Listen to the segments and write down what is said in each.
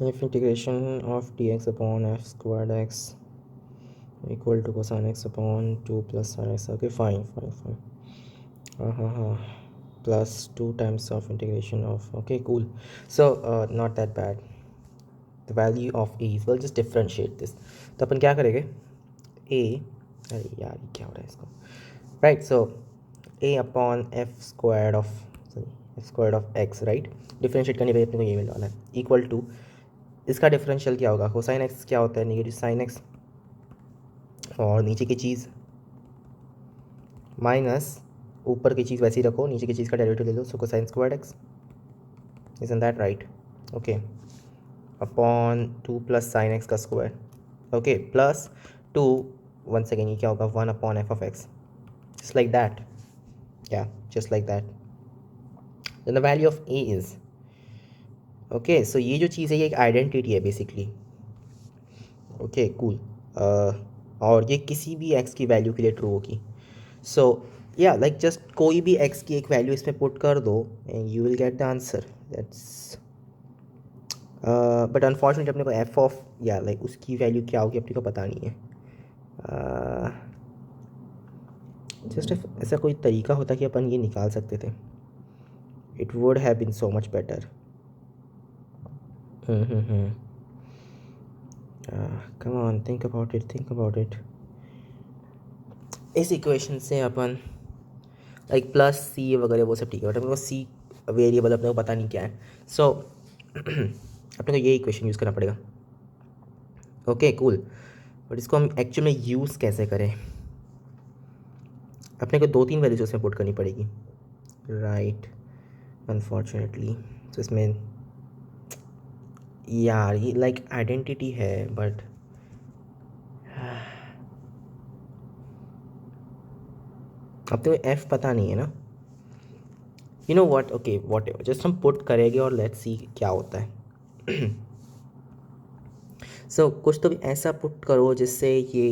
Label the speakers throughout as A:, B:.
A: If integration of dx upon f squared x equal to cosine x upon 2 plus sin x. Okay, fine. Plus 2 times of integration of, okay, cool. So not that bad. The value of a is, we'll just differentiate this. तो अपन क्या करेंगे, a, अरे यार ये क्या हो रहा है इसको, right. So a upon F squared of, sorry, F squared of x, right. Differentiate करने पे अपने को ये मिलने वाला है, इक्वल टू, इसका डिफरेंशियल क्या होगा, कोसाइन एक्स क्या होता है, नेगेटिव साइन एक्स, और नीचे की चीज़ माइनस ऊपर की चीज़ वैसे ही रखो, नीचे की चीज़ का डेरिवेटिव ले लो, so cosine squared x, isn't that right. Okay, upon 2 plus sine x का square. Okay, plus 2, one second, ये क्या होगा, 1 upon f of x, just like that. या just like that. Then the value of a is, okay, so ये जो चीज़ है ये एक आइडेंटिटी है बेसिकली. Okay cool. और ये किसी भी एक्स की वैल्यू के लिए ट्रू होगी. सो या लाइक जस्ट कोई भी एक्स की एक वैल्यू इसमें पुट कर दो and you will get the answer. That's, but unfortunately अपने को एफ ऑफ, या लाइक उसकी वैल्यू क्या होगी अपने को पता नहीं है. जस्ट ऐसा कोई तरीका होता कि अपन ये निकाल सकते थे, it would have been so much better. Come on, think about it. इस इक्वेशन से अपन लाइक प्लस सी वगैरह वो सब ठीक है, बट अपने को सी वेरिएबल अपने को पता नहीं क्या है. सो अपने को ये इक्वेशन यूज़ करना पड़ेगा. Okay cool. बट इसको हम एक्चुअल में यूज़ कैसे करें, अपने को 2-3 वैल्यूज उसमें पुट करनी पड़ेगी, राइट, अनफॉर्चुनेटली. तो इसमें यार ये लाइक आइडेंटिटी है, बट अब तो एफ पता नहीं है ना. You know what, okay what ever, just हम पुट करेंगे और लेट्स सी क्या होता है. सो कुछ तो भी ऐसा पुट करो जिससे ये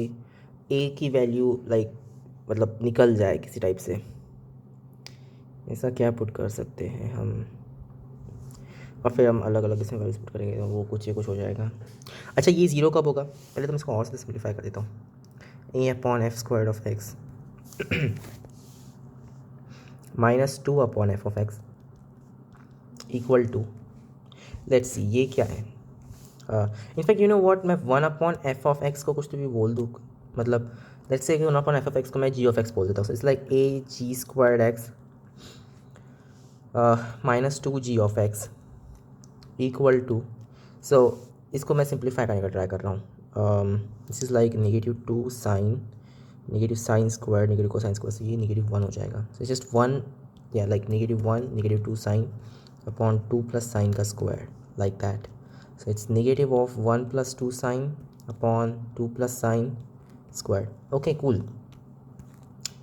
A: ए की वैल्यू लाइक मतलब निकल जाए किसी टाइप से. ऐसा क्या पुट कर सकते हैं हम, और फिर हम अलग अलग इसमें वैल्यूज पुट करेंगे तो वो कुछ ये कुछ हो जाएगा. अच्छा, ये ज़ीरो कब होगा, पहले तो मैं इसको और से सिंप्लीफाई कर देता हूँ. A upon f square of x minus 2 upon f of x equal to, let's see ये क्या है. इनफैक्ट यू नो व्हाट, मैं 1 अपॉन एफ ऑफ एक्स को कुछ तो भी बोल दूँ, मतलब let's say 1 upon f of x को मैं जी ऑफ एक्स बोल देता हूँ. It's like a g squared x minus 2 g of x equal to, so इसको मैं सिंप्लीफाई करने का ट्राई कर रहा हूँ. This is like negative sine square negative cosine square, से ये -1 हो जाएगा. सो जस्ट 1, या like -1 -2 sine upon 2 plus sine का square, like that. So it's negative of 1 plus 2 sine upon 2 plus sine square. Okay cool.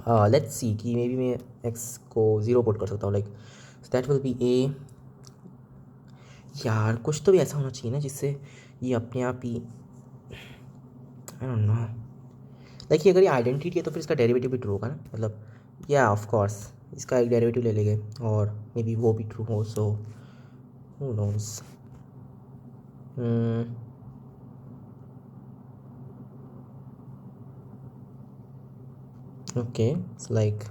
A: Let's see कि may be मैं x को 0 put कर सकता हूँ, लाइक दैट विल बी ए. यार कुछ तो भी ऐसा होना चाहिए ना जिससे ये अपने आप ही, आई डोंट नो, लाइक ये अगर ये आइडेंटिटी है तो फिर इसका डेरिवेटिव भी ट्रू होगा ना, मतलब या ऑफ कोर्स इसका एक डेरिवेटिव ले लेंगे और मे बी वो भी ट्रू हो. So who knows. Okay, it's like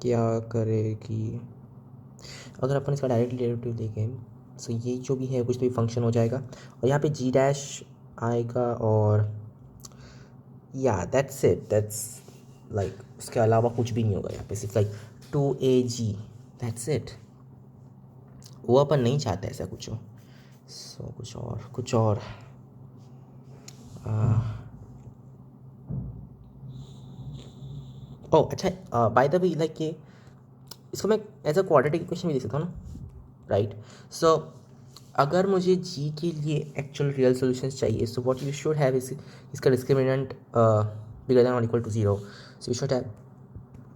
A: क्या करेगी अगर अपन इसका डायरेक्ट डेरिवेटिव देखें. सो ये जो भी है कुछ तो भी फंक्शन हो जाएगा और यहाँ पे जी डैश आएगा, और या दैट्स इट, दैट्स लाइक उसके अलावा कुछ भी नहीं होगा यहाँ पे, सिर्फ लाइक 2AG, दैट्स इट. वो अपन नहीं चाहते ऐसा कुछ हो. सो कुछ और ओ अच्छा, बाय द वे लाइक ये इसको मैं एज अ क्वाड्रेटिक इक्वेशन भी दे सकता हूँ ना, राइट. सो अगर मुझे जी के लिए एक्चुअल रियल सॉल्यूशंस चाहिए, so what you should have is इसका डिस्क्रिमिनेंट बिगर देन और equal to 0. So you should have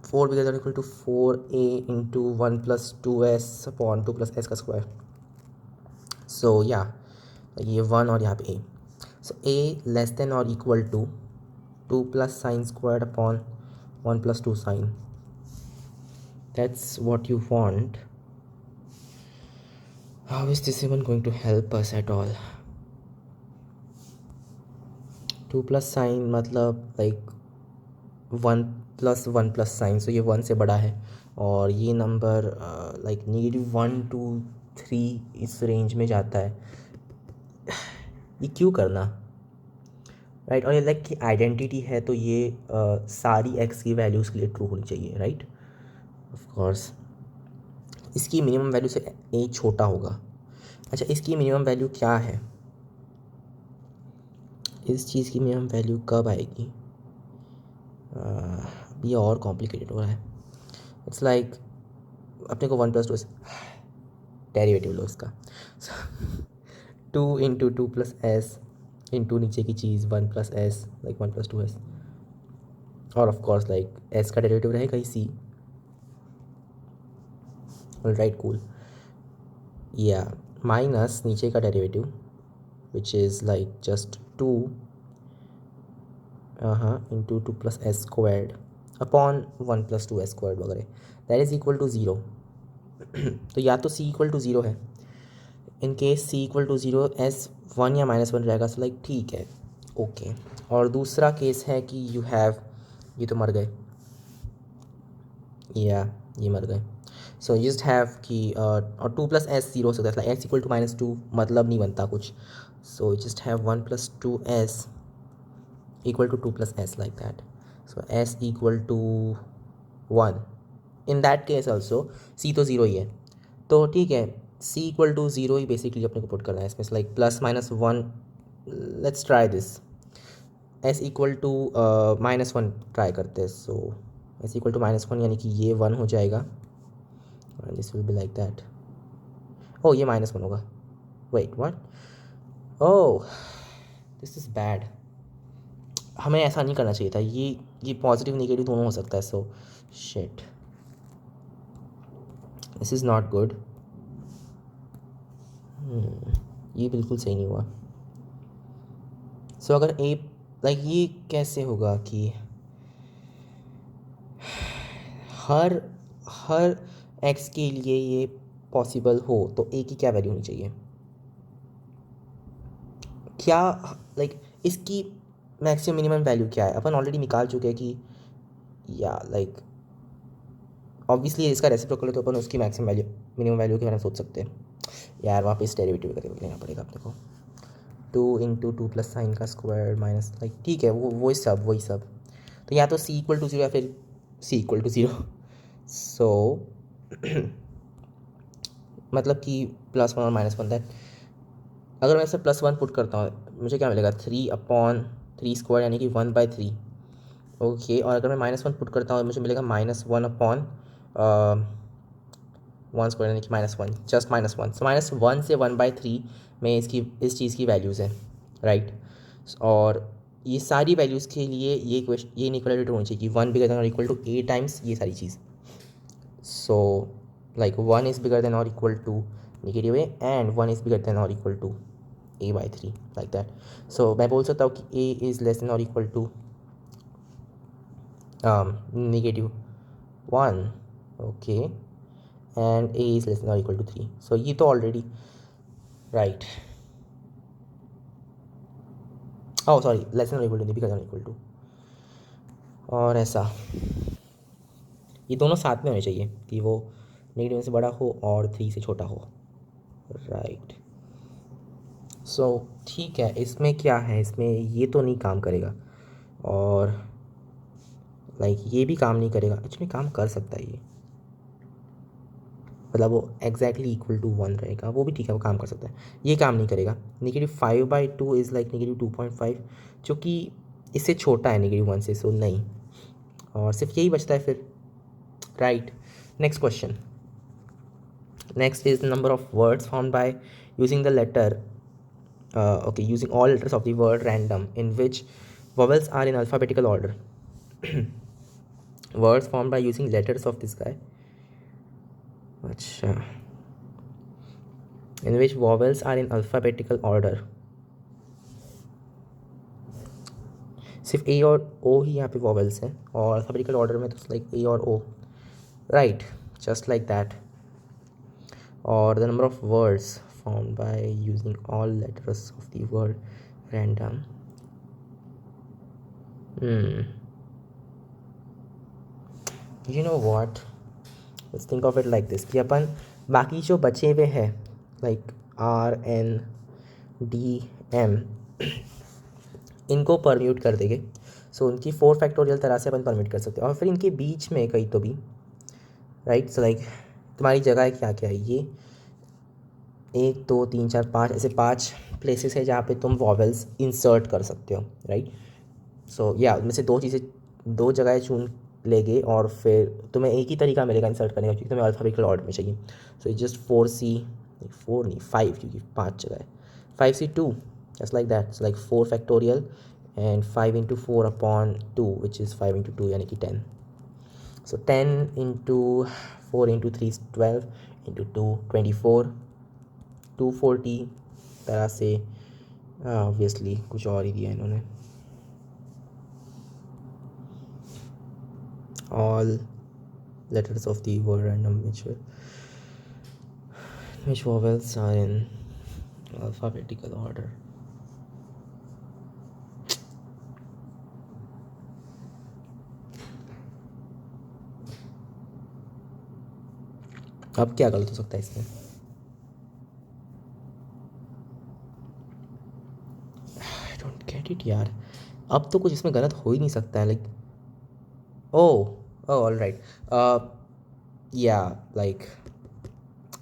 A: 4 bigger than or equal to 4a into 1 plus 2s upon 2 plus s का square. So या ये 1 और यहाँ पे a. So a less than और equal to 2 plus sine square upon 1 plus 2 sine. That's what you want. How is this even going to help us at all? 2 plus sine मतलब like 1 plus 1 plus sine, so ये 1 से बड़ा है और ये number like -1 2 3 इस range में जाता है। ये क्यों करना, राइट? और ये लाइक की आइडेंटिटी है तो ये सारी एक्स की वैल्यूज़ के लिए ट्रू होनी चाहिए, राइट? ऑफ कोर्स इसकी मिनिमम वैल्यू से ए छोटा होगा। अच्छा, इसकी मिनिमम वैल्यू क्या है? इस चीज़ की मिनिमम वैल्यू कब आएगी? ये और कॉम्प्लिकेटेड हो रहा है। इट्स लाइक अपने को 1 + 2 डेरिवेटिव लो इसका। 2 × 2 + s इंटू नीचे की चीज़ 1 + s, लाइक 1 + 2s, और ऑफ कोर्स लाइक s का डेरिवेटिव रहेगा ही c। Right, cool. या माइनस नीचे का derivative which is like just 2 into 2 + s² upon 1 + 2s² वगैरह, दैट इज़ इक्वल टू 0। तो या तो c = 0 है, इन केस c = 0 s 1 या -1 रहेगा, सो लाइक ठीक है, ओके। और दूसरा केस है कि यू हैव, ये तो मर गए, या ये मर गए, सो यू जस्ट हैव कि और 2 + s 0 हो सकता है, लाइक s = -2 मतलब नहीं बनता कुछ, so you just have 1 + 2s equal to 2 + s like that, so s = 1। In that case also c तो 0 ही है, तो ठीक है, c = 0 ही बेसिकली अपने को पुट करना है इसमें, like +-1। Let's try this. s = -1 try करते हैं, सो s = -1 यानी कि ये 1 हो जाएगा, this will be like that. Oh ये -1 होगा, wait what, oh this is bad, हमें ऐसा नहीं करना चाहिए था। ये पॉजिटिव नेगेटिव दोनों हो सकता है, so shit, this is not good. ये बिल्कुल सही नहीं हुआ। सो अगर ए लाइक ये कैसे होगा कि हर हर एक्स के लिए ये पॉसिबल हो, तो ए की क्या वैल्यू होनी चाहिए? क्या लाइक इसकी मैक्सिमम मिनिमम वैल्यू क्या है? अपन ऑलरेडी निकाल चुके हैं कि या लाइक ऑब्वियसली इसका रेसिप्रोकल है तो अपन उसकी मैक्सिमम वैल्यू मिनिमम वैल्यू के बारे में सोच सकते हैं। यार वापस डेरिवेटिव वगैरह लेना पड़ेगा अपने को। 2 × 2 + साइन का स्क्वायर माइनस, लाइक ठीक है, वही सब। तो या तो c = 0 या फिर c = 0, सो मतलब कि +1 और -1 दैट, अगर मैं इसे +1 पुट करता हूँ मुझे क्या मिलेगा? 3/3² यानी कि 1/3, ओके। और अगर मैं -1 पुट करता हूँ मुझे मिलेगा -1/1² यानी कि -1, जस्ट -1। सो -1 से 1/3 में इसकी इस चीज़ की वैल्यूज़ हैं, राइट? और ये सारी वैल्यूज़ के लिए ये इनइक्वालिटी होनी चाहिए कि 1 > or = a टाइम्स ये सारी चीज़, सो like 1 is bigger than or equal to -a and 1 is bigger than or equal to a/3, like that। so मैं बोल सकता हूँ कि a is less than or equal to -1, okay, and a is less than or equal to 3, so ये तो already right, oh sorry, less than or equal to, bigger than or equal to, और ऐसा ये दोनों साथ में होने चाहिए कि वो नेगेटिव से बड़ा हो और 3 से छोटा हो, राइट? सो ठीक है, इसमें क्या है, इसमें ये तो नहीं काम करेगा और लाइक ये भी काम नहीं करेगा। एक्चुअली काम कर सकता है ये, मतलब वो एग्जैक्टली इक्वल टू 1 रहेगा, वो भी ठीक है, वो काम कर सकता है। ये काम नहीं करेगा। -5/2 इज़ लाइक -2.5, जो कि इससे छोटा है -1 से, सो नहीं, और सिर्फ यही बचता है फिर, right? Next question. Next is number of words formed by using the letter using all letters of the word random in which vowels are in alphabetical order। words formed by using letters of this guy, अच्छा, in which vowels are in alphabetical order। सिर्फ ए और ओ ही यहाँ पे vowels हैं और alphabetical order में तो like a और ओ, राइट, जस्ट लाइक दैट। और the number of words found by using all letters of the word random. You know what, let's think of it like this कि अपन बाकी जो बचे हुए हैं लाइक RNDM इनको परम्यूट कर देंगे. सो उनकी 4 फैक्टोरियल तरह से अपन परम्यूट कर सकते हैं और फिर इनके बीच में कहीं तो भी राइट. सो लाइक तुम्हारी जगह है क्या क्या है ये 1 2 3 4 5 ऐसे 5 प्लेसेस है जहाँ पे तुम वॉवेल्स इंसर्ट कर सकते हो राइट. सो या उनमें से 2 चीज़ें 2 जगह चुन लेंगे और फिर तुम्हें एक ही तरीका मिलेगा इंसर्ट करने का क्योंकि तुम्हें अल्फ़ाबेटिकल ऑर्डर में चाहिए. सो इट जस्ट 4C 4 नहीं 5 क्योंकि 5 जगह है 5C2 just like that. So like 4 factorial and 5 into 4 upon 2 which is 5 into 2 यानी कि 10. So 10 into 4 into 3 is 12 into 2 24 240 तरह से obviously कुछ और ही दिया इन्होंने. All letters of the word random which vowels are in alphabetical order. अब क्या गलत हो सकता है इसमें? आई डोंट गेट इट यार. अब तो कुछ इसमें गलत हो ही नहीं सकता है लाइक ओह ऑल राइट या लाइक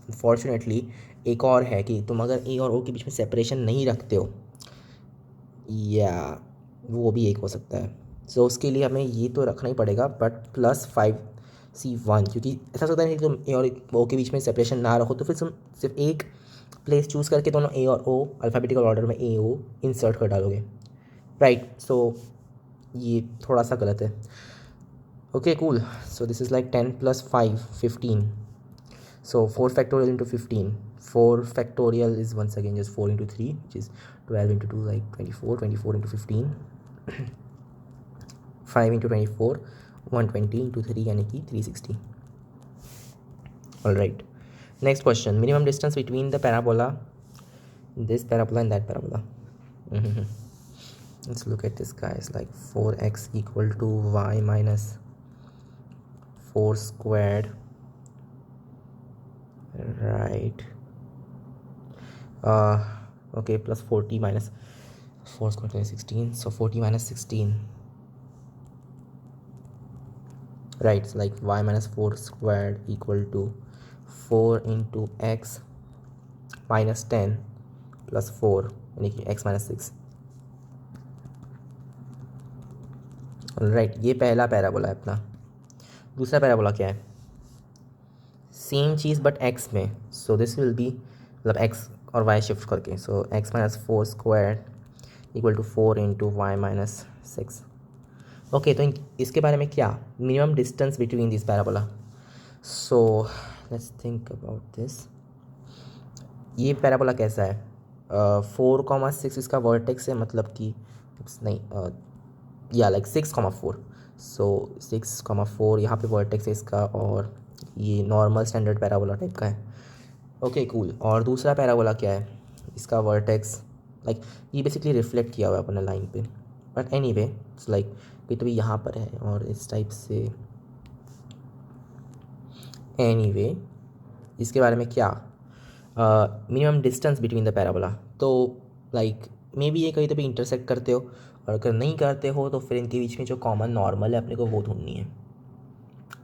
A: अनफॉर्चुनेटली एक और है कि तुम अगर ए और ओ के बीच में सेपरेशन नहीं रखते हो या वो भी एक हो सकता है. सो उसके लिए हमें ये तो रखना ही पड़ेगा बट +5C1 क्योंकि ऐसा होता है कि तुम ए और ओ के बीच में सेपरेशन ना रखो तो फिर तुम सिर्फ एक प्लेस चूज़ करके दोनों ए और ओ अल्फ़ाबेटिकल ऑर्डर में ए ओ इंसर्ट कर डालोगे राइट. सो ये थोड़ा सा गलत है. Okay cool. So this is like 10 + 5 15. So 4 factorial into 15. 4 factorial is once again just 4 into 3 which is 12 into 2 like 24. 24 into 15 5 into 24 120 into 3 यानी कि 360. Alright. Next question. Minimum distance between the parabola, this parabola and that parabola. Let's look at this guys like 4x equal to y minus 4 squared. Right. Okay, plus 40 minus 4 squared is 16. So 40 minus 16. Right. So like y minus 4 squared equal to 4 into x minus 10 plus 4 यानी कि x minus 6. Right. ये पहला parabola है अपना. दूसरा parabola क्या है? Same cheese but x में. सो दिस विल बी मतलब x और y शिफ्ट करके. So x minus 4 square equal to 4 into y minus 6. Okay. तो इसके बारे में क्या? Minimum distance between this parabola. So let's think about this. ये पैराबोला कैसा है? 4,6 इसका वर्टेक्स है मतलब कि नहीं या लाइक 6,4. सो 6,4 यहाँ पे वर्टेक्स है इसका और ये नॉर्मल स्टैंडर्ड पैराबोला टाइप का है. Okay cool. और दूसरा पैराबोला क्या है? इसका वर्टेक्स लाइक ये बेसिकली रिफ्लेक्ट किया हुआ है अपने लाइन पे बट एनीवे इट्स लाइक कहीं तो भी यहाँ पर है और इस टाइप से. एनीवे इसके बारे में क्या? Minimum distance between the parabola. तो लाइक मे बी ये कहीं तो भी इंटरसेक्ट करते हो और अगर नहीं करते हो तो फिर इनके बीच में जो कॉमन नॉर्मल है अपने को वो ढूंढनी है.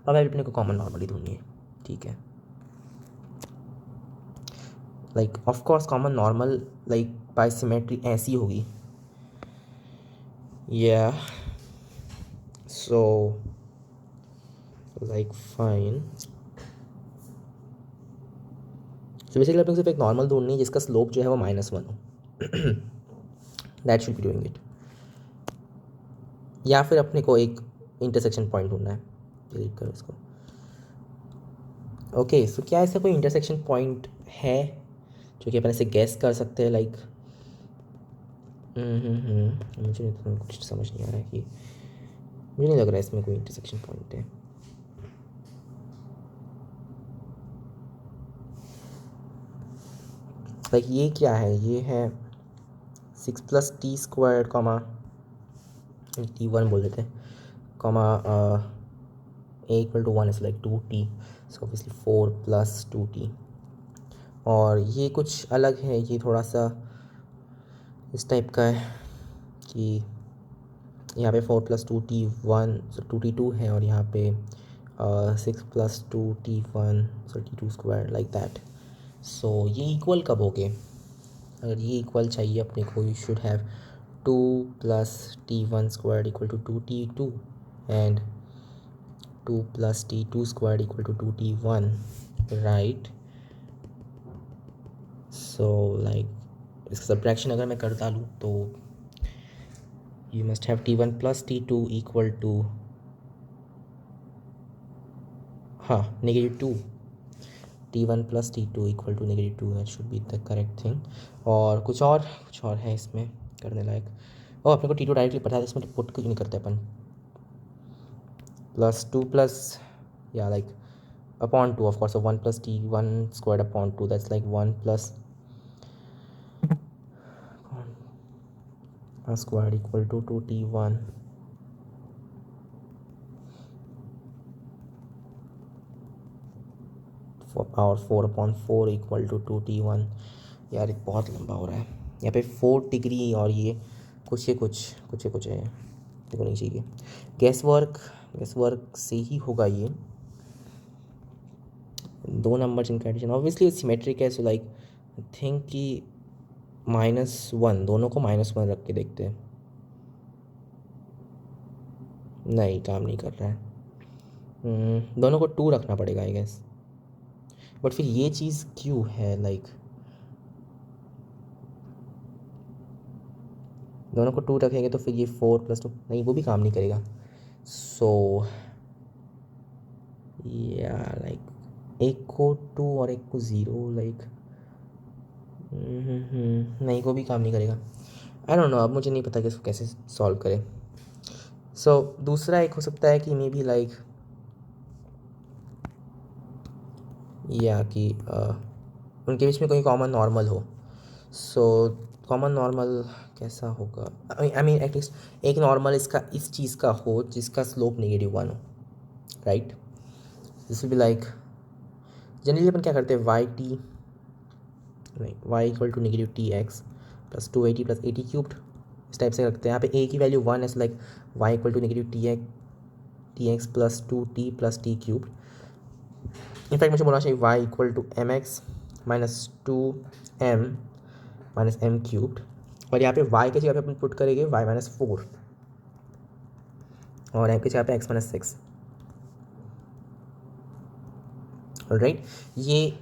A: और अपने को कॉमन नॉर्मल ही ढूंढनी है. ठीक है. Like of course common normal like by symmetry ऐसी होगी. या so like fine. So basically अपने को सिर्फ एक नॉर्मल ढूंढनी है जिसका स्लोप जो है वो -1 हो. That should be doing it. या फिर अपने को एक इंटरसेक्शन पॉइंट ढूंढना है. डिलीट करो इसको. ओके. सो क्या ऐसा कोई इंटरसेक्शन पॉइंट है जो कि अपन ऐसे गैस कर सकते हैं लाइक मुझे तो कुछ समझ नहीं आ रहा है कि मुझे नहीं लग रहा है इसमें कोई इंटरसेक्शन पॉइंट है. लाइक ये क्या है, ये है 6+t² कॉमा t1 बोल देते हैं comma a=1 is like 2t, so obviously 4+2t। और ये कुछ अलग है, ये थोड़ा सा इस टाइप का है कि यहाँ पे 4+2t1 सो 2t2 है, और यहाँ पे 6+2t1 so t2² like that. सो ये इक्वल कब हो गए? अगर ये इक्वल चाहिए अपने को, you should have 2+t1² equal to 2t2 and 2+t2² equal to 2t1, right? So like इसका सब्ट्रैक्शन अगर मैं कर डालूँ तो you must have t1 plus t2 equal to -2, t1 plus t2 equal to -2, that should be the correct thing। और कुछ और है इसमें करने लायक। अपने को t2 डायरेक्टली पता है, इसमें पुट कुछ नहीं करते अपन। +2 plus like upon 2 of course, so 1+t1² upon 2, that's like 1+² equal to 2t1 और 4/4 इक्वल टू 2t1। यार ये बहुत लंबा हो रहा है, यहाँ पे 4 डिग्री और ये कुछ है देखो नहीं चाहिए। गैस वर्क से ही होगा ये, 2 नंबर्स इनका एडिशन ऑब्वियसली सिमेट्रिक है, सो लाइक आई थिंक कि -1, दोनों को -1 रख के देखते हैं। नहीं, काम नहीं कर रहा है। दोनों को 2 रखना पड़ेगा आई गेस, बट फिर ये चीज़ क्यों है? लाइक दोनों को 2 रखेंगे तो फिर ये 4+2, नहीं वो भी काम नहीं करेगा। सो या लाइक एक को 2 और एक को 0, लाइक नहीं वो भी काम नहीं करेगा। आई डोंट नो, अब मुझे नहीं पता कि इसको कैसे सॉल्व करें। सो दूसरा एक हो सकता है कि मे बी लाइक या कि उनके बीच में कोई कॉमन नॉर्मल हो। सो कॉमन नॉर्मल कैसा होगा? आई मीन एटलीस्ट एक नॉर्मल इसका इस चीज़ का हो जिसका स्लोप -1 हो, right? This will be like generally अपन क्या करते हैं, y equal to -tx plus 280 plus 80³ इस टाइप से रखते हैं। यहाँ पे a की वैल्यू 1 है, like y equal to -tx plus 2t plus t³। In fact मुझे बोलना चाहिए y equal to mx minus 2m minus m³। और यहाँ पे y के जगह पे अपन पुट करेंगे y-4 और m की जगह पे x-6, राइट? ये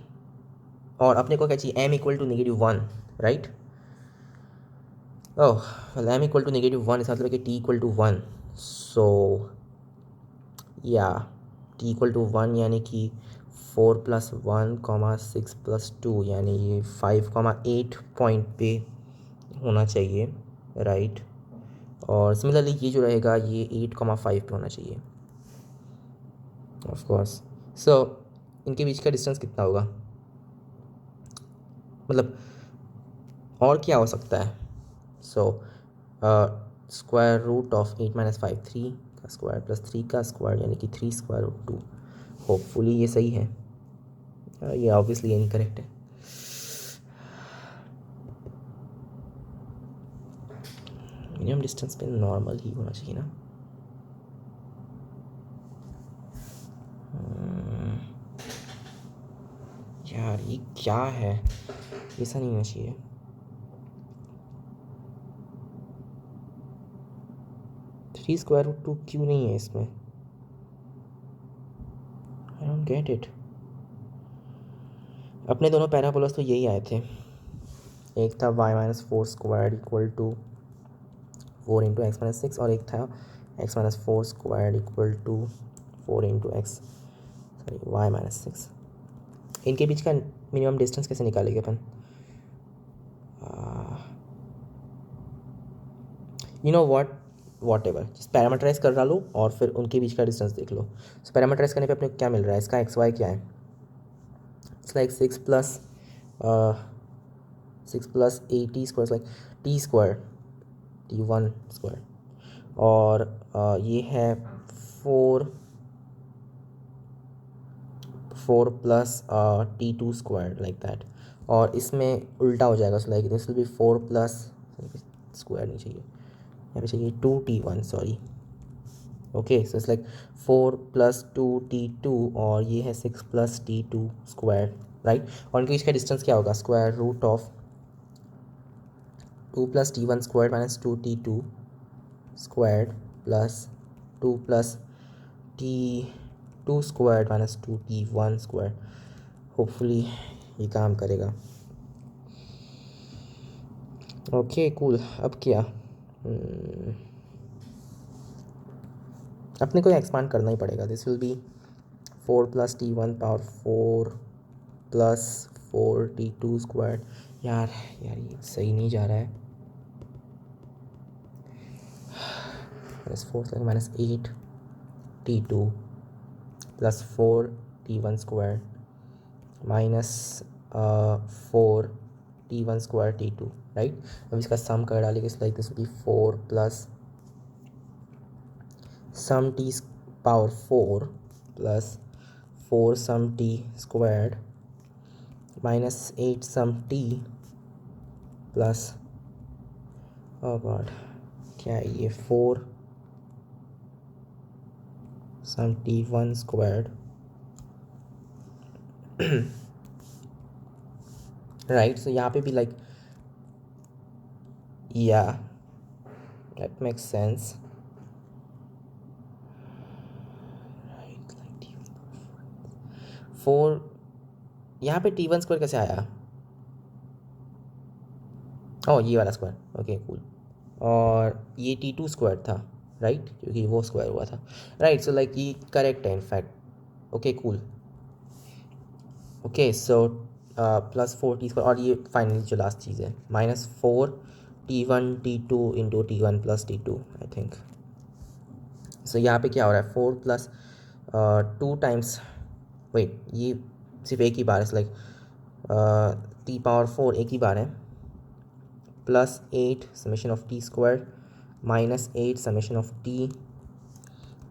A: और अपने को क्या चाहिए, m equal to -1, right? Oh m equal to -1 इसका मतलब कि t इक्वल टू 1। सो या t इक्वल टू 1 यानी कि 4+1, 6+2 यानी ये 5,8 पॉइंट पे होना चाहिए, राइट? और सिमिलरली ये जो रहेगा ये 8,5 पे होना चाहिए ऑफ कोर्स। सो इनके बीच का डिस्टेंस कितना होगा, मतलब और क्या हो सकता है? सो स्क्वायर रूट ऑफ 8 - 5 3 का स्क्वायर प्लस 3 का स्क्वायर यानी कि 3√2। होपफुली ये सही है, ये ऑब्वियसली इनकरेक्ट है। मिनिमम डिस्टेंस पे नॉर्मल ही होना चाहिए ना। यार ये क्या है, ऐसा नहीं होना चाहिए। (3√2) क्यों नहीं है इसमें? I don't get it. अपने दोनों पैराबोलास तो यही आए थे, एक था y-4² इक्वल टू 4 × x-6 और एक था x-4² इक्वल टू 4 × y-6। इनके बीच का मिनिमम डिस्टेंस कैसे निकालेंगे अपन? You know whatever, parameterize कर डालो और फिर उनके बीच का डिस्टेंस देख लो। सो पैरामीटराइज करने पे अपने को क्या मिल रहा है, इसका xy क्या है? It's like 6 + 6 plus a t square like t square t one square, और ये है 4 plus t two square like that, और इसमें उल्टा हो जाएगा, so like this will be 4 plus square नहीं चाहिए, यहाँ पे चाहिए 2t1 sorry. Okay so it's like 4 plus 2t2, और ये है 6 प्लस t2 स्क्वायर राइट। और इनके बीच का डिस्टेंस क्या होगा, square root of 2 plus t1 square minus 2t2 square plus 2 plus t2 square minus 2t1 square. Hopefully ये काम करेगा। Okay cool. अब क्या अपने को एक्सपांड करना ही पड़ेगा। This will be 4 plus t1 power 4 plus 4t2 square. यार ये सही नहीं जा रहा है। Minus 4 minus 8t2 plus 4t1 square minus 4t1 square t2 right. अब इसका सम कर डालेंगे, इस like this will be 4 plus sum t power 4 plus 4 sum t squared minus 8 sum t plus oh god क्या है ये 4 सम t1 स्क्वायर्ड राइट। सो यहाँ पे भी लाइक या दैट मेक्स सेंस। फोर यहाँ पे t1 स्क्वायर कैसे आया, ओह ये वाला स्क्वायर, ओके कूल। और ये t2 स्क्वायर था राइट, क्योंकि वो स्क्वायर हुआ था राइट। सो लाइक ये करेक्ट है in fact. Okay cool. Okay so plus 4t square, और ये फाइनली जो लास्ट चीज़ है minus 4t1 t2 into t1 plus t2 I think. So यहाँ पे क्या हो रहा है 4 प्लस 2 टाइम्स वेट, ये सिर्फ एक ही बार है लाइक t पावर 4 एक ही बार है, plus 8 summation of t square minus 8 summation of t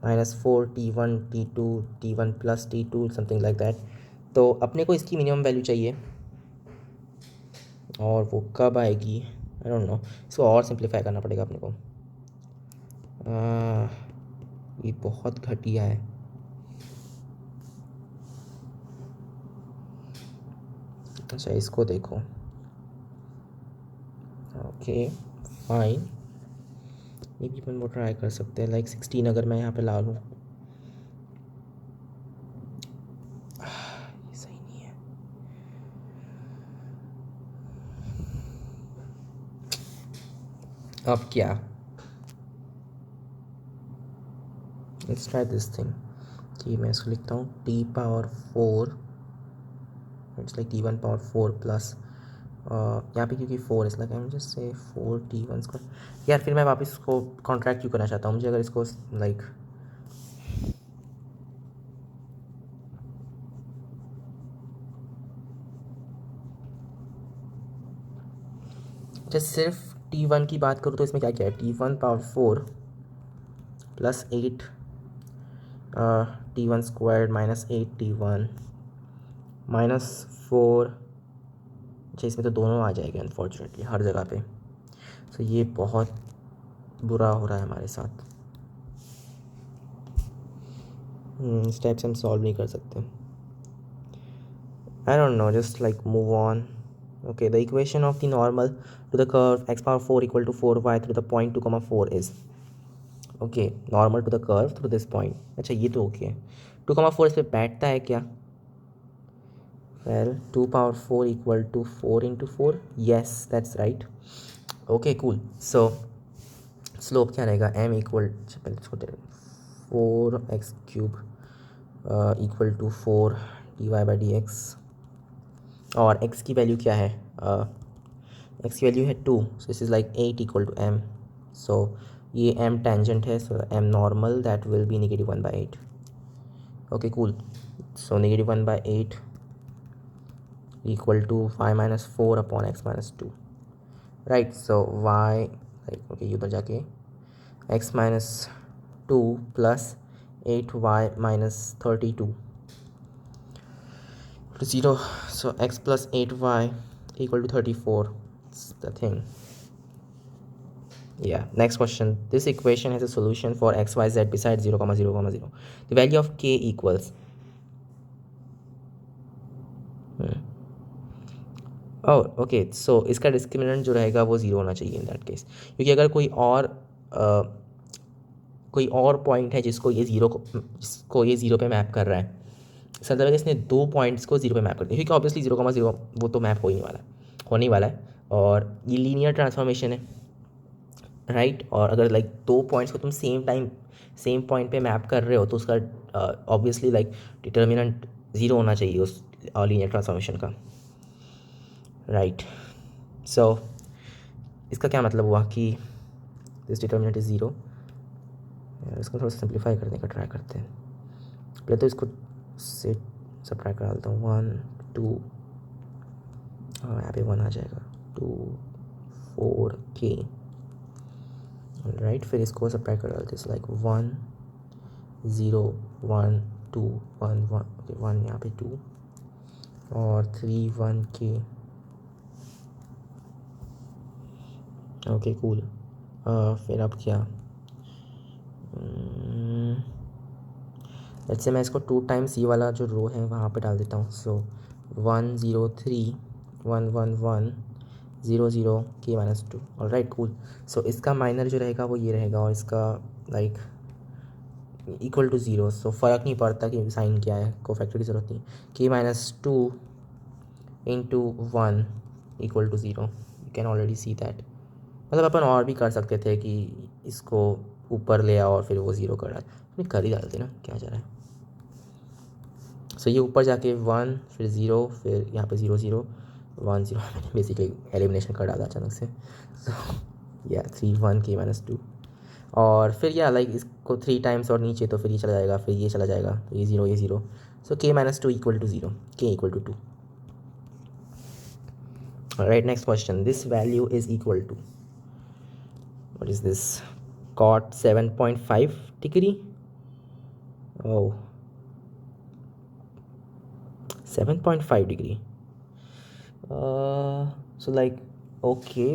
A: minus 4t1 t2 t1 plus t2 something like that. तो अपने को इसकी मिनिमम वैल्यू चाहिए, और वो कब आएगी आई डोंट नो। इसको और सिंप्लीफाई करना पड़ेगा अपने को। ये बहुत घटिया है। अच्छा इसको देखो, ओके फाइन, ये भी अपन वो ट्राई कर सकते हैं लाइक 16 अगर मैं यहाँ पे ला लूँ। ये सही नहीं है। अब क्या, लेट्स ट्राई दिस थिंग कि मैं इसको लिखता हूँ t power 4, it's like t1 power 4 plus यहाँ पे क्योंकि 4 इस like I am just say 4t1 square. यार फिर मैं वापस इसको कॉन्ट्रैक्ट क्यों करना चाहता हूँ, मुझे अगर इसको लाइक जस्ट सिर्फ t1 की बात करूँ तो इसमें क्या क्या है, t1 power 4 plus 8 t1 square minus 8t1 minus 4। अच्छा इसमें तो दोनों आ जाएंगे अनफॉर्चुनेटली हर जगह पे। सो ये बहुत बुरा हो रहा है हमारे साथ। इस टाइप से हम सॉल्व नहीं कर सकते। I don't know, just like move on. Okay the equation of the normal to the curve x power 4 equal to 4y through the point 2,4 is okay normal to the curve through this point. अच्छा ये तो okay 2,4 इस पर बैठता है क्या, well 2 power 4 equal to 4 into 4, yes that's right। okay cool। so slope क्या रहेगा m equal 4x cube equal to 4 dy by d x, और x की वैल्यू क्या है, x की वैल्यू है 2, so this is like 8 equal to m। so ये m tangent है, so m normal that will be -1/8। okay cool। so -1/8 equal to y minus 4 upon x minus 2, right? So y, like, okay, उधर जाके x minus 2 plus 8y minus 32 to 0. So x plus 8y equal to 34. It's the thing. Yeah, next question. This equation has a solution for x, y, z besides 0, 0, 0. The value of k equals okay, so इसका discriminant जो रहेगा वो zero होना चाहिए in that case, क्योंकि अगर कोई और पॉइंट है जिसको ये ज़ीरो पे मैप कर रहा है, इसका मतलब है कि इसने दो पॉइंट्स को ज़ीरो पे मैप कर दिया, क्योंकि ऑब्वियसली 0, 0 वो तो मैप होने वाला है और ये लीनियर ट्रांसफॉर्मेशन है, राइट? और अगर लाइक दो पॉइंट्स को तुम सेम पॉइंट पे मैप कर रहे हो तो उसका ऑब्वियसली लाइक डिटर्मिनेंट ज़ीरो होना चाहिए उस लीनियर ट्रांसफॉर्मेशन का, राइट? सो इसका क्या मतलब हुआ कि दिस डिटर्मिनेंट इज़ ज़ीरो। इसको थोड़ा सा सिंप्लीफाई करने का ट्राई करते हैं। पहले तो इसको से सब्ट्रैक्ट करा देता हूँ, 1 2, हाँ यहाँ पे 1 आ जाएगा, 2 4 k, राइट? फिर इसको सब्ट्रैक्ट करा देते हैं, लाइक 1 0 1 2 1 1, ओके 1 यहाँ पे 2 और 3 1 k, ओके कूल। फिर अब क्या, लेट्स से मैं इसको 2 टाइम्स ये वाला जो रो है वहाँ पे डाल देता हूँ। So 1 0 3 1 1 1 0 0 k minus 2, all right cool. So इसका माइनर जो रहेगा वो ये रहेगा और इसका लाइक इक्वल टू 0, सो फ़र्क नहीं पड़ता कि साइन क्या है, कोफैक्टर की ज़रूरत नहीं। k minus 2 into 1 equal to 0, you can already see that. मतलब अपन और भी कर सकते थे कि इसको ऊपर ले आओ और फिर वो 0 कर कर ही डालते ना, क्या जा रहा है। सो ये ऊपर जाके 1 फिर 0 फिर यहाँ पे 0 0 1 0, मैंने बेसिकली एलिमिनेशन कर डाला अचानक से। सो या 3 1 k माइनस 2 और फिर या लाइक इसको 3 टाइम्स और नीचे तो फिर ये चला जाएगा, फिर ये चला जाएगा, तो ये 0 ये 0। So k minus 2 equal to 0, k equal to 2। Right, next question, this value is equal to, what is this, cot 7.5 degree, oh 7.5 degree, so like okay,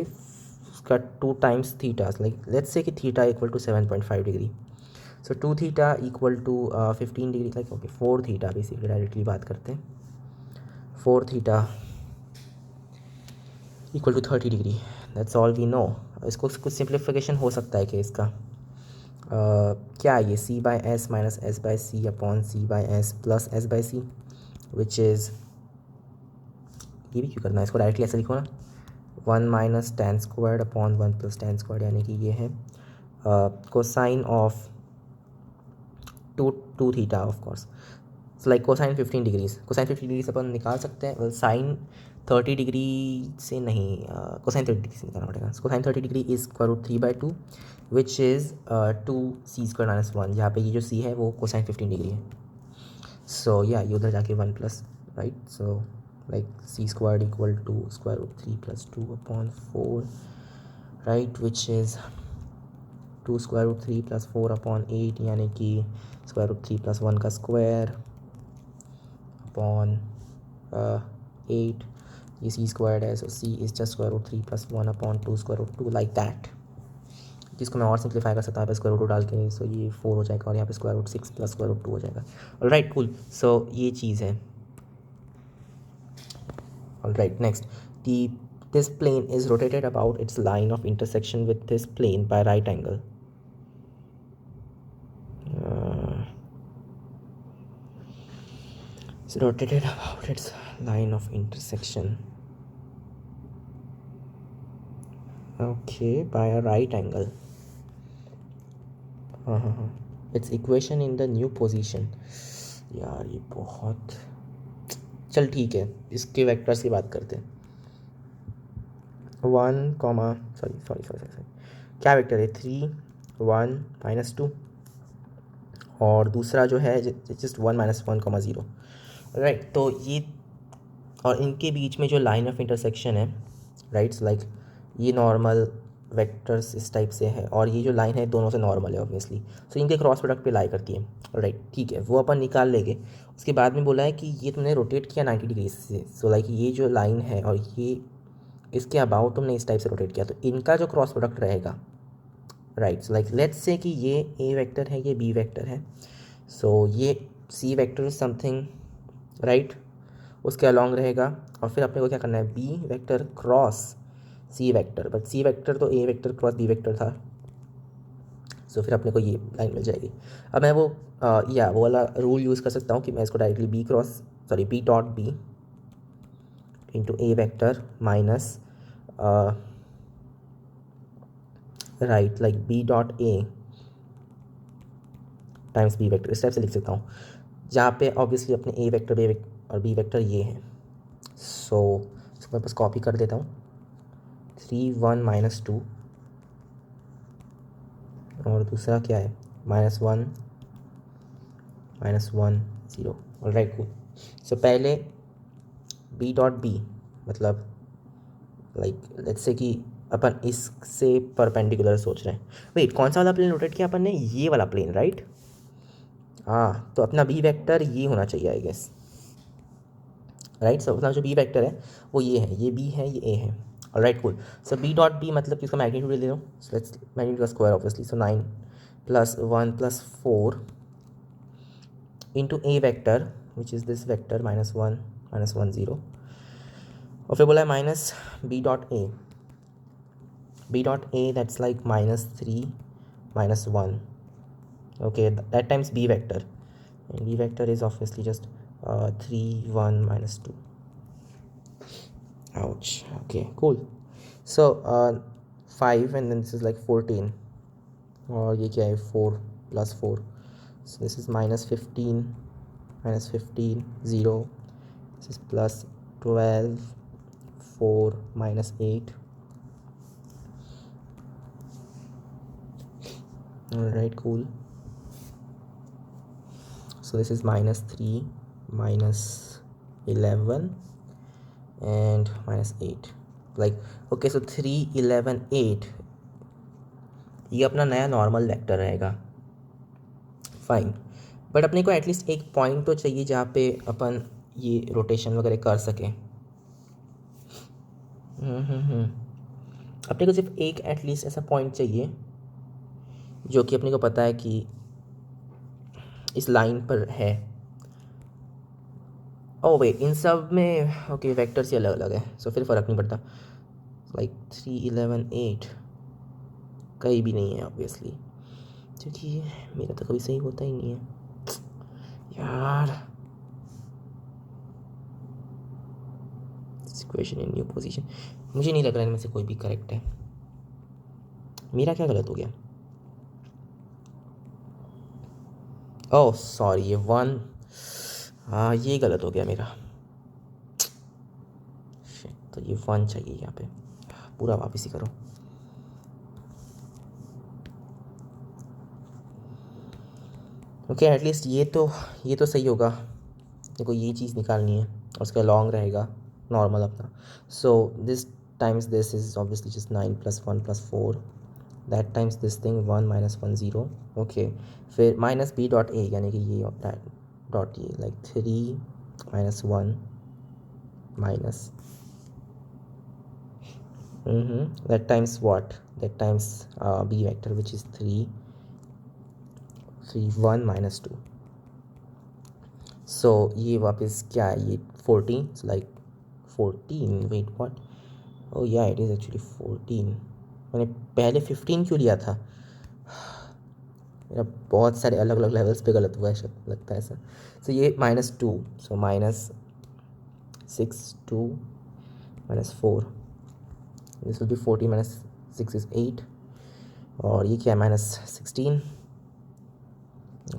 A: उसका 2 times theta, like let's say कि theta equal to 7.5 degree, so 2 theta equal to 15 degree, like okay 4 theta basically, directly बात करते हैं, 4 theta equal to 30 degree, that's all we know। इसको कुछ simplification हो सकता है कि इसका क्या ये c by s minus s by c upon c by s plus s by c, which is, ये भी क्यों करना है, इसको डायरेक्टली ऐसे लिखो ना, 1 minus ten squared upon 1 plus ten squared, यानी कि ये है cosine of 2 theta of course, like cosine 15 degrees, cosine 15 degree से अपन निकाल सकते हैं, साइन 30 डिग्री से नहीं, कोसाइन 30 डिग्री से निकालना पड़ेगा। Cosine 30 degree is square root 3/2 which is 2 c square minus 1, जहाँ पे ये जो c है वो कोसाइन 15 डिग्री है। सो या ये उधर जाके 1 plus, right? So like c square equal to square root 3 plus 2 upon 4, right, which is 2 square root 3 plus 4 upon 8, यानी कि स्क्वायर रूट 3 प्लस 1 का स्क्वायर अपॉन 8, ये c स्क्वायर्ड है, so c is just square root 3 plus 1 upon 2 square root 2, like that. जिसको मैं और simplify कर सकता हूँ, यहाँ पे स्क्वायर रूट 2 डाल के, सो ये 4 हो जाएगा और यहाँ पे square root 6 plus square root 2 हो जाएगा। ऑलराइट कूल, सो ये चीज़ है। Alright, next, this plane is rotated about its line of intersection with this plane by right angle. It's rotated about its line of intersection, okay, by a right angle. हाँ, it's equation in the new position. यार ये बहुत, चल ठीक है, इसके vectors की बात करते हैं। 1 कॉमा सॉरी क्या वेक्टर है, 3 1 माइनस 2 और दूसरा जो है जस्ट 1 माइनस 1 कॉमा 0, राइट? तो ये और इनके बीच में जो लाइन ऑफ इंटरसेक्शन है, राइट्स, लाइक ये नॉर्मल वेक्टर्स इस टाइप से है और ये जो लाइन है दोनों से नॉर्मल है ऑब्वियसली, सो इनके क्रॉस प्रोडक्ट पे लाई करती है, राइट, ठीक है, वो अपन निकाल लेंगे। उसके बाद में बोला है कि ये तुमने रोटेट किया 90 डिग्री से, सो लाइक ये जो लाइन है और ये इसके अबाउट तुमने इस टाइप से रोटेट किया, तो इनका जो क्रॉस प्रोडक्ट रहेगा, राइट, लाइक लेट्स से कि ये ए वेक्टर है, ये बी वेक्टर है, सो ये सी वेक्टर समथिंग, राइट, उसके अलॉन्ग रहेगा। और फिर अपने को क्या करना है, b vector cross c vector, but c vector तो a vector cross b vector था, सो फिर अपने को ये लाइन मिल जाएगी। अब मैं वो या वो वाला रूल यूज़ कर सकता हूँ कि मैं इसको directly b dot b into a vector minus right, like b dot a times b vector, इस टाइप से लिख सकता हूँ, जहाँ पे ऑब्वियसली अपने ए वेक्टर और बी वेक्टर ये हैं। सो इसको मैं बस कॉपी कर देता हूँ, 3 1 -2 और दूसरा क्या है, -1 -1 0, राइट, कूल। सो पहले बी डॉट बी मतलब लाइक लेट्स से कि अपन इससे परपेंडिकुलर सोच रहे हैं। वेट, कौन सा वाला प्लेन रोटेट किया अपन ने, ये वाला प्लेन, राइट, हाँ, तो अपना बी वेक्टर ये होना चाहिए आई गेस, राइट। सो अपना जो बी वेक्टर है वो ये है, ये बी है, ये ए है, right, cool. So b dot b मतलब कि इसका मैग्नीट्यूड ले लो, सो लेट्स मैग्नीट्यूड का square obviously, so 9 + 1 + 4 into a vector which is this vector -1 -1 0, और फिर बोला है minus b dot a that's like -3 -1, okay, that times b vector, and b vector is obviously just 3 1 -2. Ouch. Okay, cool. So 5 and then this is like 14, और ये क्या है, 4 + 4, so this is -15 -15 0, this is +12 4 -8, all right, cool. So this is -3 -11 and -8, like okay, so 3 11 8 ये अपना नया normal vector रहेगा, fine. But अपने को एटलीस्ट एक पॉइंट तो चाहिए जहाँ पे अपन ये रोटेशन वगैरह कर सकें। अपने को सिर्फ एक एटलीस्ट ऐसा पॉइंट चाहिए जो कि अपने को पता है कि इस लाइन पर है। ओ वे, इन सब में ओके वेक्टर्स ही अलग अलग है, सो फिर फ़र्क नहीं पड़ता, लाइक 3 11 8 कहीं भी नहीं है ऑब्वियसली, क्योंकि मेरा तो कभी सही होता ही नहीं है यार। इक्वेशन इन न्यू पोजीशन, मुझे नहीं लग रहा इनमें से कोई भी करेक्ट है। मेरा क्या गलत हो गया, ओह सॉरी, ये 1, हाँ ये गलत हो गया मेरा, तो ये 1 चाहिए यहाँ पे, पूरा वापस ही करो। ओके, एटलीस्ट ये तो सही होगा। देखो ये चीज़ निकालनी है और उसका लॉन्ग रहेगा नॉर्मल अपना, so this times this is obviously just 9 + 1 + 4, that times this thing 1 -1 0, okay. फिर माइनस बी डॉट ए यानी कि ये डॉट ये like 3 -1 minus that times what, that times b vector which is 3 1 -2, so ये वापस क्या है, ये 14, so like 14, wait what, oh yeah it is actually 14, मैंने पहले 15 क्यों लिया था, मेरा बहुत सारे अलग अलग लेवल्स पे गलत हुआ है लगता है ऐसा। so ये -2, so -6 2 -4, this will be 14 -6 is 8, और ये क्या है -16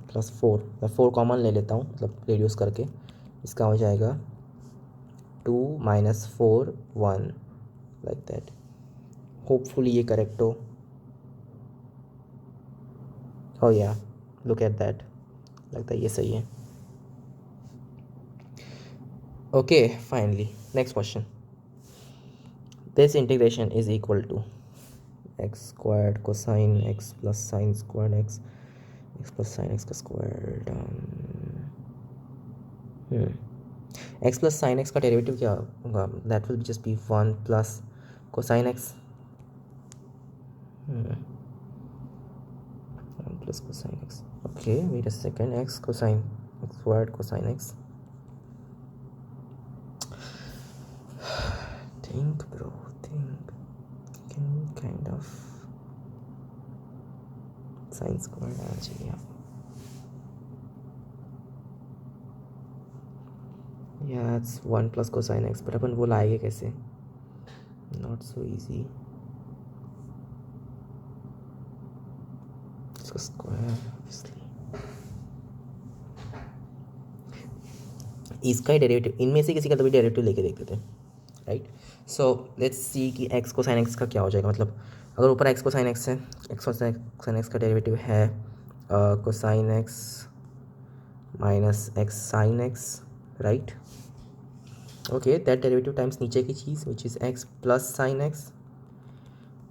A: +4, मैं 4 कॉमन ले लेता हूँ मतलब रेड्यूस करके, इसका हो जाएगा 2 -4 1, लाइक दैट, होपफुली ये करेक्ट हो। ओह या, लुक एट दैट, लगता है ये सही है। Okay, finally, next question. This integration is equal to x squared cosine x plus sine squared x plus sine x का squared x plus sine x का डेरिवेटिव क्या होगा? That will just be 1 plus cosine x 1 plus cosine x. Okay, wait a second. X cosine x squared cosine x. Think, bro, think. Can kind of sine squared आना चाहिए यहाँ. Yeah, it's 1 plus cosine x, but अपन वो लाएंगे कैसे? Not so easy. इसका square obviously. इसका ही derivative, इनमें से किसी का तो भी डेरिवेटिव लेके देखते थे, राइट? सो लेट्स सी कि x कोसाइन x का क्या हो जाएगा. मतलब अगर ऊपर x कोसाइन x है, x कोसाइन x का डेरिवेटिव है cosine x minus x sine x, right? Okay, that derivative times नीचे की चीज़ which is x plus sine x.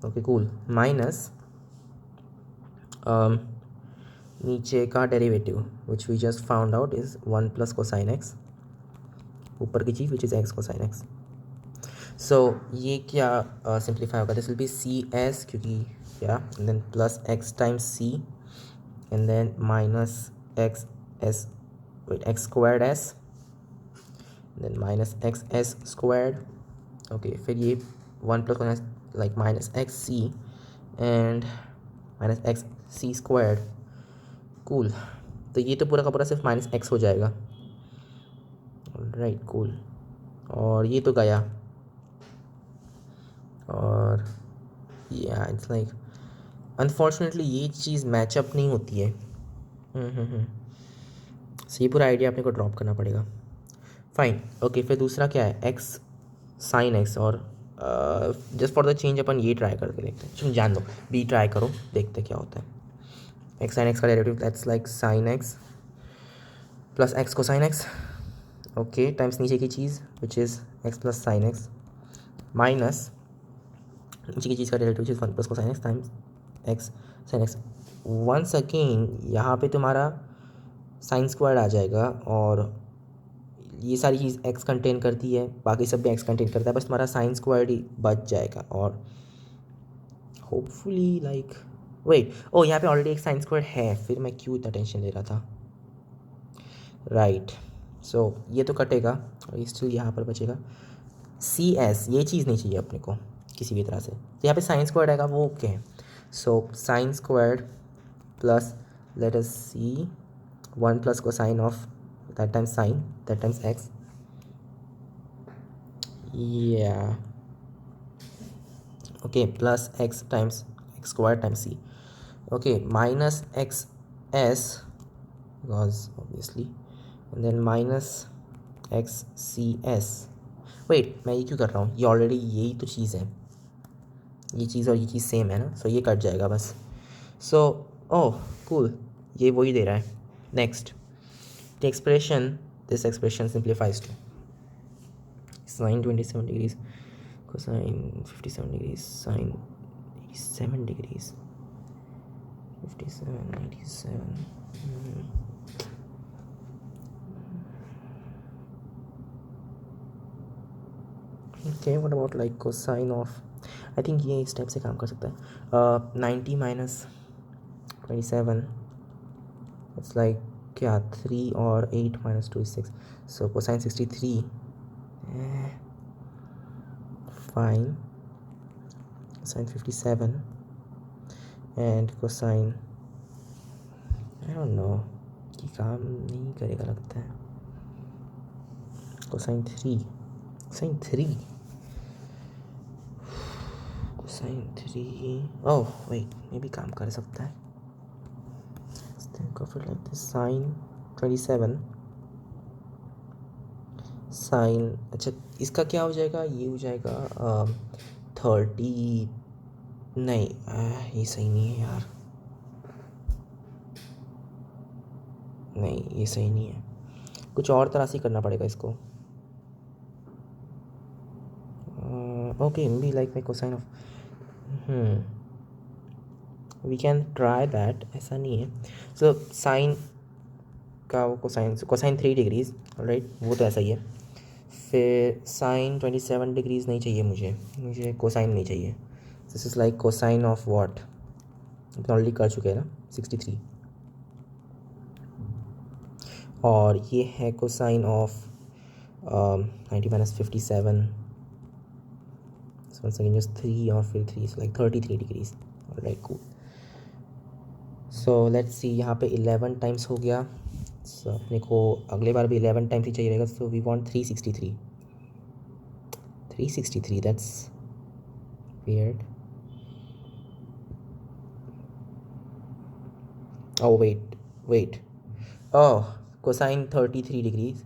A: Okay cool. Minus नीचे का derivative which we just found out is 1 plus cosine x, ऊपर की चीज़ which is x cosine x. So ये क्या सिंप्लीफाई होगा? This will be C S, क्योंकि या and then plus x times c and then minus x s, wait, x squared s then minus x s squared. Okay, फिर ये 1 plus like minus x c and minus x c squared. Cool. तो ये तो पूरा का पूरा सिर्फ minus x हो जाएगा, राइट? कूल. और ये तो गया, और या इट्स लाइक अनफॉर्चुनेटली ये चीज़ मैचअप नहीं होती है. सो ये पूरा आइडिया अपने को ड्रॉप करना पड़ेगा. फाइन. ओके, फिर दूसरा क्या है? X sine x. और जस्ट फॉर द चेंज अपन ये ट्राई करके देखते हैं. तुम जान दो, बी ट्राई करो, देखते क्या होता है. एक्स साइन एक्स का derivative that's like sine x plus x cosine x. Okay, times नीचे की चीज़ which is x plus sine x minus नीचे की चीज़ का derivative which is 1 plus cosine x times x sine x. Once again यहाँ पे तुम्हारा साइन स्क्वायर आ जाएगा, और ये सारी चीज़ एक्स कंटेन करती है, बाकी सब भी एक्स कंटेन करता है, बस तुम्हारा साइन स्क्वायर ही बच जाएगा. और होपफुली लाइक वेट, ओ यहाँ पे ऑलरेडी एक साइन स्क्वायर है, फिर मैं क्यों इतना टेंशन ले रहा था, राइट? सो ये तो कटेगा और ये स्टिल यहाँ पर बचेगा सी एस. ये चीज़ नहीं चाहिए अपने को किसी भी तरह से. तो यहाँ पे साइन स्क्वायर आएगा, वो ओके है. So sine square plus let us see 1 plus cosine of that times sine that times x. Yeah, okay, plus x times x square times c. Okay, minus x s because obviously, and then minus x c s. Wait, मैं ये क्यों कर रहा हूँ? ये already यही तो चीज़ है, ये चीज़ और ये चीज़ सेम है ना. सो ये कट जाएगा बस. सो ओह कूल, ये वही दे रहा है. Next, the expression, this expression simplifies to sine 27 degrees cosine 57 degrees sine 87 degrees 57 87. Okay, what about like cosine of, I think ये इस टाइप से काम कर सकता है. 90 minus 27, it's like क्या 3 और 8 minus 2 is 6. So cosine 63 fine, cosine 57 and cosine I don't know, ये काम नहीं करेगा लगता है. cosine 3 oh wait, मे भी काम कर सकता है. Think of it like this, sine 27 sign, अच्छा इसका क्या हो जाएगा? ये हो जाएगा 30. नहीं ये सही नहीं है यार, नहीं ये सही नहीं है, कुछ और तरह से करना पड़ेगा इसको. Okay, maybe like my cosine of we can try that. ऐसा नहीं है. So साइन का वो कोसाइन 3 डिग्रीज, राइट, वो तो ऐसा ही है. फिर साइन 27 डिग्रीज नहीं चाहिए मुझे कोसाइन नहीं चाहिए. This is like cosine of what, already कर चुके हैं ना, 63. और ये है cosine of 90 minus 57. once again just 3 और फिर 3, so like 33 degrees. Right, cool. So let's see, यहाँ पे 11 टाइम्स हो गया. सो अपने को अगले बार भी 11 टाइम्स ही चाहिए रहेगा. So we want 363. That's weird. Oh wait. Oh, cosine 33 degrees.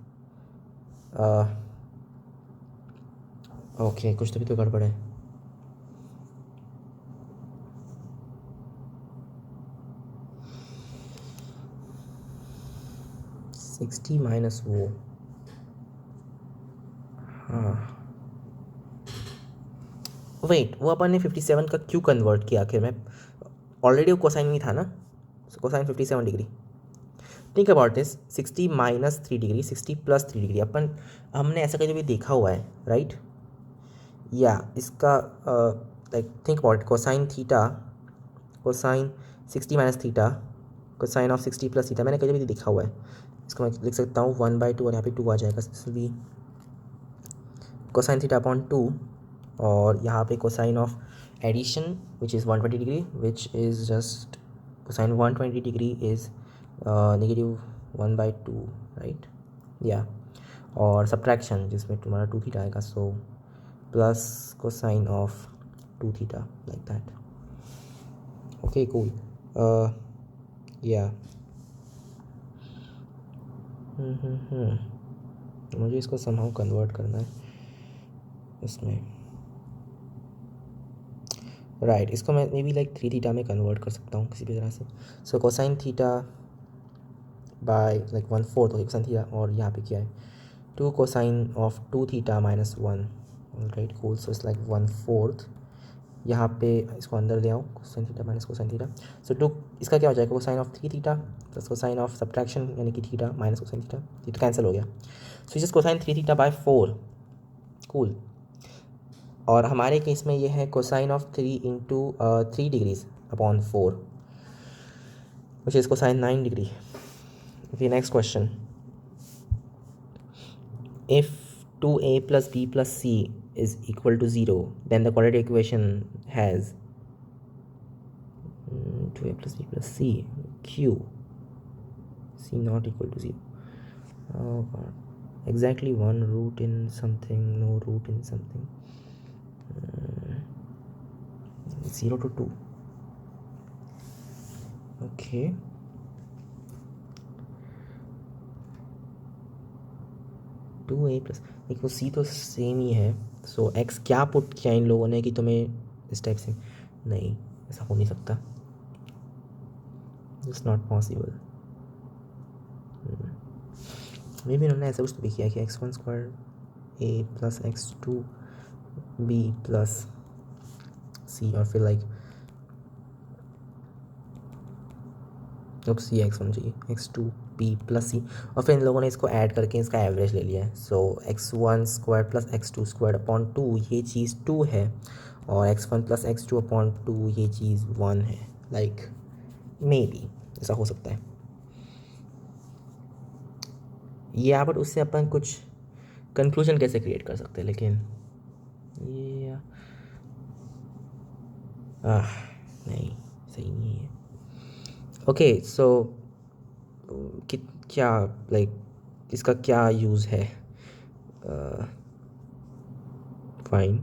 A: Okay, कुछ तो भी तो गड़बड़ है. सिक्सटी माइनस वो, हाँ वेट, वो अपन ने 57 का क्यों कन्वर्ट किया आखिर में? ऑलरेडी वो कोसाइन में था ना, cosine 57 degree. Think about this, 60 minus 3 degree, 60 plus 3 degree. अपन हमने ऐसा कहीं भी देखा हुआ है, राइट? या इसका like think about cosine theta, cosine 60 minus theta, cosine of 60 plus theta, मैंने कहीं भी देखा हुआ है. इसको मैं लिख सकता हूँ 1/2 और यहाँ पे 2 आ जाएगा. भी कोसाइन थीटा अपॉन 2 और यहाँ पे cosine of addition which is 120 degree, which is just cosine 120 degree is negative 1/2, right? या और सब्ट्रैक्शन जिसमें तुम्हारा 2 थीटा आएगा, so plus cosine of 2 theta, like that. Okay, cool. या मुझे इसको समहाउ कन्वर्ट करना है इसमें, राइट. इसको मैं मे बी लाइक 3 थीटा में कन्वर्ट कर सकता हूँ किसी भी तरह से. सो कोसाइन थीटा बाय लाइक 1/4 हो कोसाइन थीटा, और यहाँ पे क्या है 2 cosine of 2 theta minus 1, right, cool. So it's like 1/4. यहाँ पे इसको अंदर ले आओ, cosine theta minus cosine theta. So 2, इसका क्या हो जाएगा cosine of 3 theta plus cosine of subtraction यानी कि थीटा माइनस कोसाइन थीटा. ये तो कैंसिल हो गया. So just cosine 3 theta by 4, cool. और हमारे केस में ये है cosine of 3 into 3 degrees upon 4, which is cosine 9 degree. Okay, next question. If 2a plus b plus c is equal to 0, then the quadratic equation has 2a plus b plus c, q, c not equal to 0. Oh god, exactly one root in something, no root in something. 0 to 2. Okay. To a plus, देखो c तो same ही है. सो x क्या put किया इन लोगों ने कि तुम्हें इस टाइप से, नहीं, ऐसा हो नहीं सकता. It's not possible. May be उन्होंने ऐसा कुछ तो भी किया कि x1² ए प्लस x2 बी प्लस सी, और फिर लाइक तो सी x1 चाहिए, x2 बी प्लस सी, और फिर इन लोगों ने इसको ऐड करके इसका एवरेज ले लिया है. सो x1² प्लस x2² अपॉन 2 ये चीज़ 2 है, और x1 प्लस x2 अपॉन 2 ये चीज़ 1 है. लाइक मे बी ऐसा हो सकता है. या बट उससे अपन कुछ कंक्लूजन कैसे क्रिएट कर सकते हैं, लेकिन ये नहीं, सही नहीं है. ओके, सो क्या लाइक इसका क्या यूज़ है? Fine,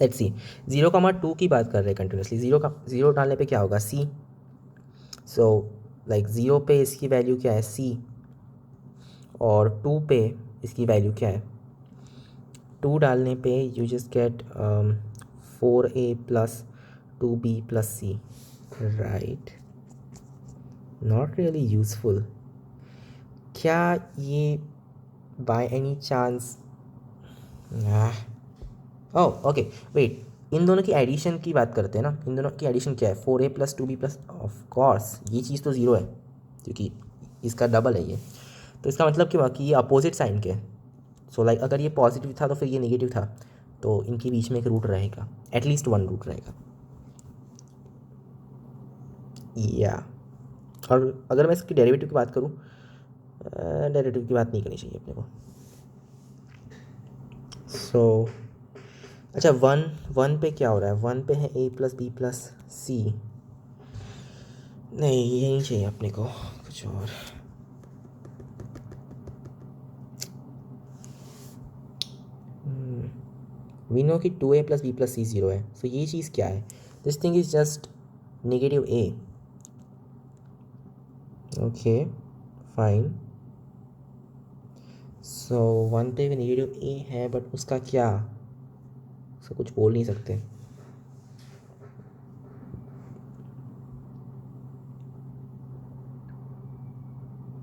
A: let's see. 0,2 की बात कर रहे हैं कंटिन्यूसली. 0 डालने पे क्या होगा, c. सो लाइक 0 पे इसकी वैल्यू क्या है, c, और 2 पे इसकी वैल्यू क्या है. 2 डालने पे you just get 4a plus 2b plus c, right. Not really useful. क्या ये by any chance oh okay, wait, इन दोनों की एडिशन की बात करते हैं ना, इन दोनों की एडिशन क्या है, 4a plus 2b plus, of course ये चीज़ तो ज़ीरो है क्योंकि इसका डबल है ये, तो इसका मतलब क्या हुआ कि ये अपोजिट साइन के हैं। सो लाइक अगर ये पॉजिटिव था तो फिर ये नेगेटिव था, तो इनके बीच में एक रूट रहेगा, एटलीस्ट वन रूट रहेगा। या और अगर मैं इसकी डेरिवेटिव की बात करूँ, डेरिवेटिव की बात नहीं करनी चाहिए अपने को। सो अच्छा, वन वन पे क्या हो रहा है, वन पे है a प्लस बी प्लस सी, नहीं ये नहीं चाहिए अपने को, कुछ और। वी नो कि 2a प्लस बी प्लस सी ज़ीरो है, सो ये चीज़ क्या है, this thing is just negative a। Okay fine, so one पे भी नेगेटिव a है, बट उसका क्या, उसका कुछ बोल नहीं सकते।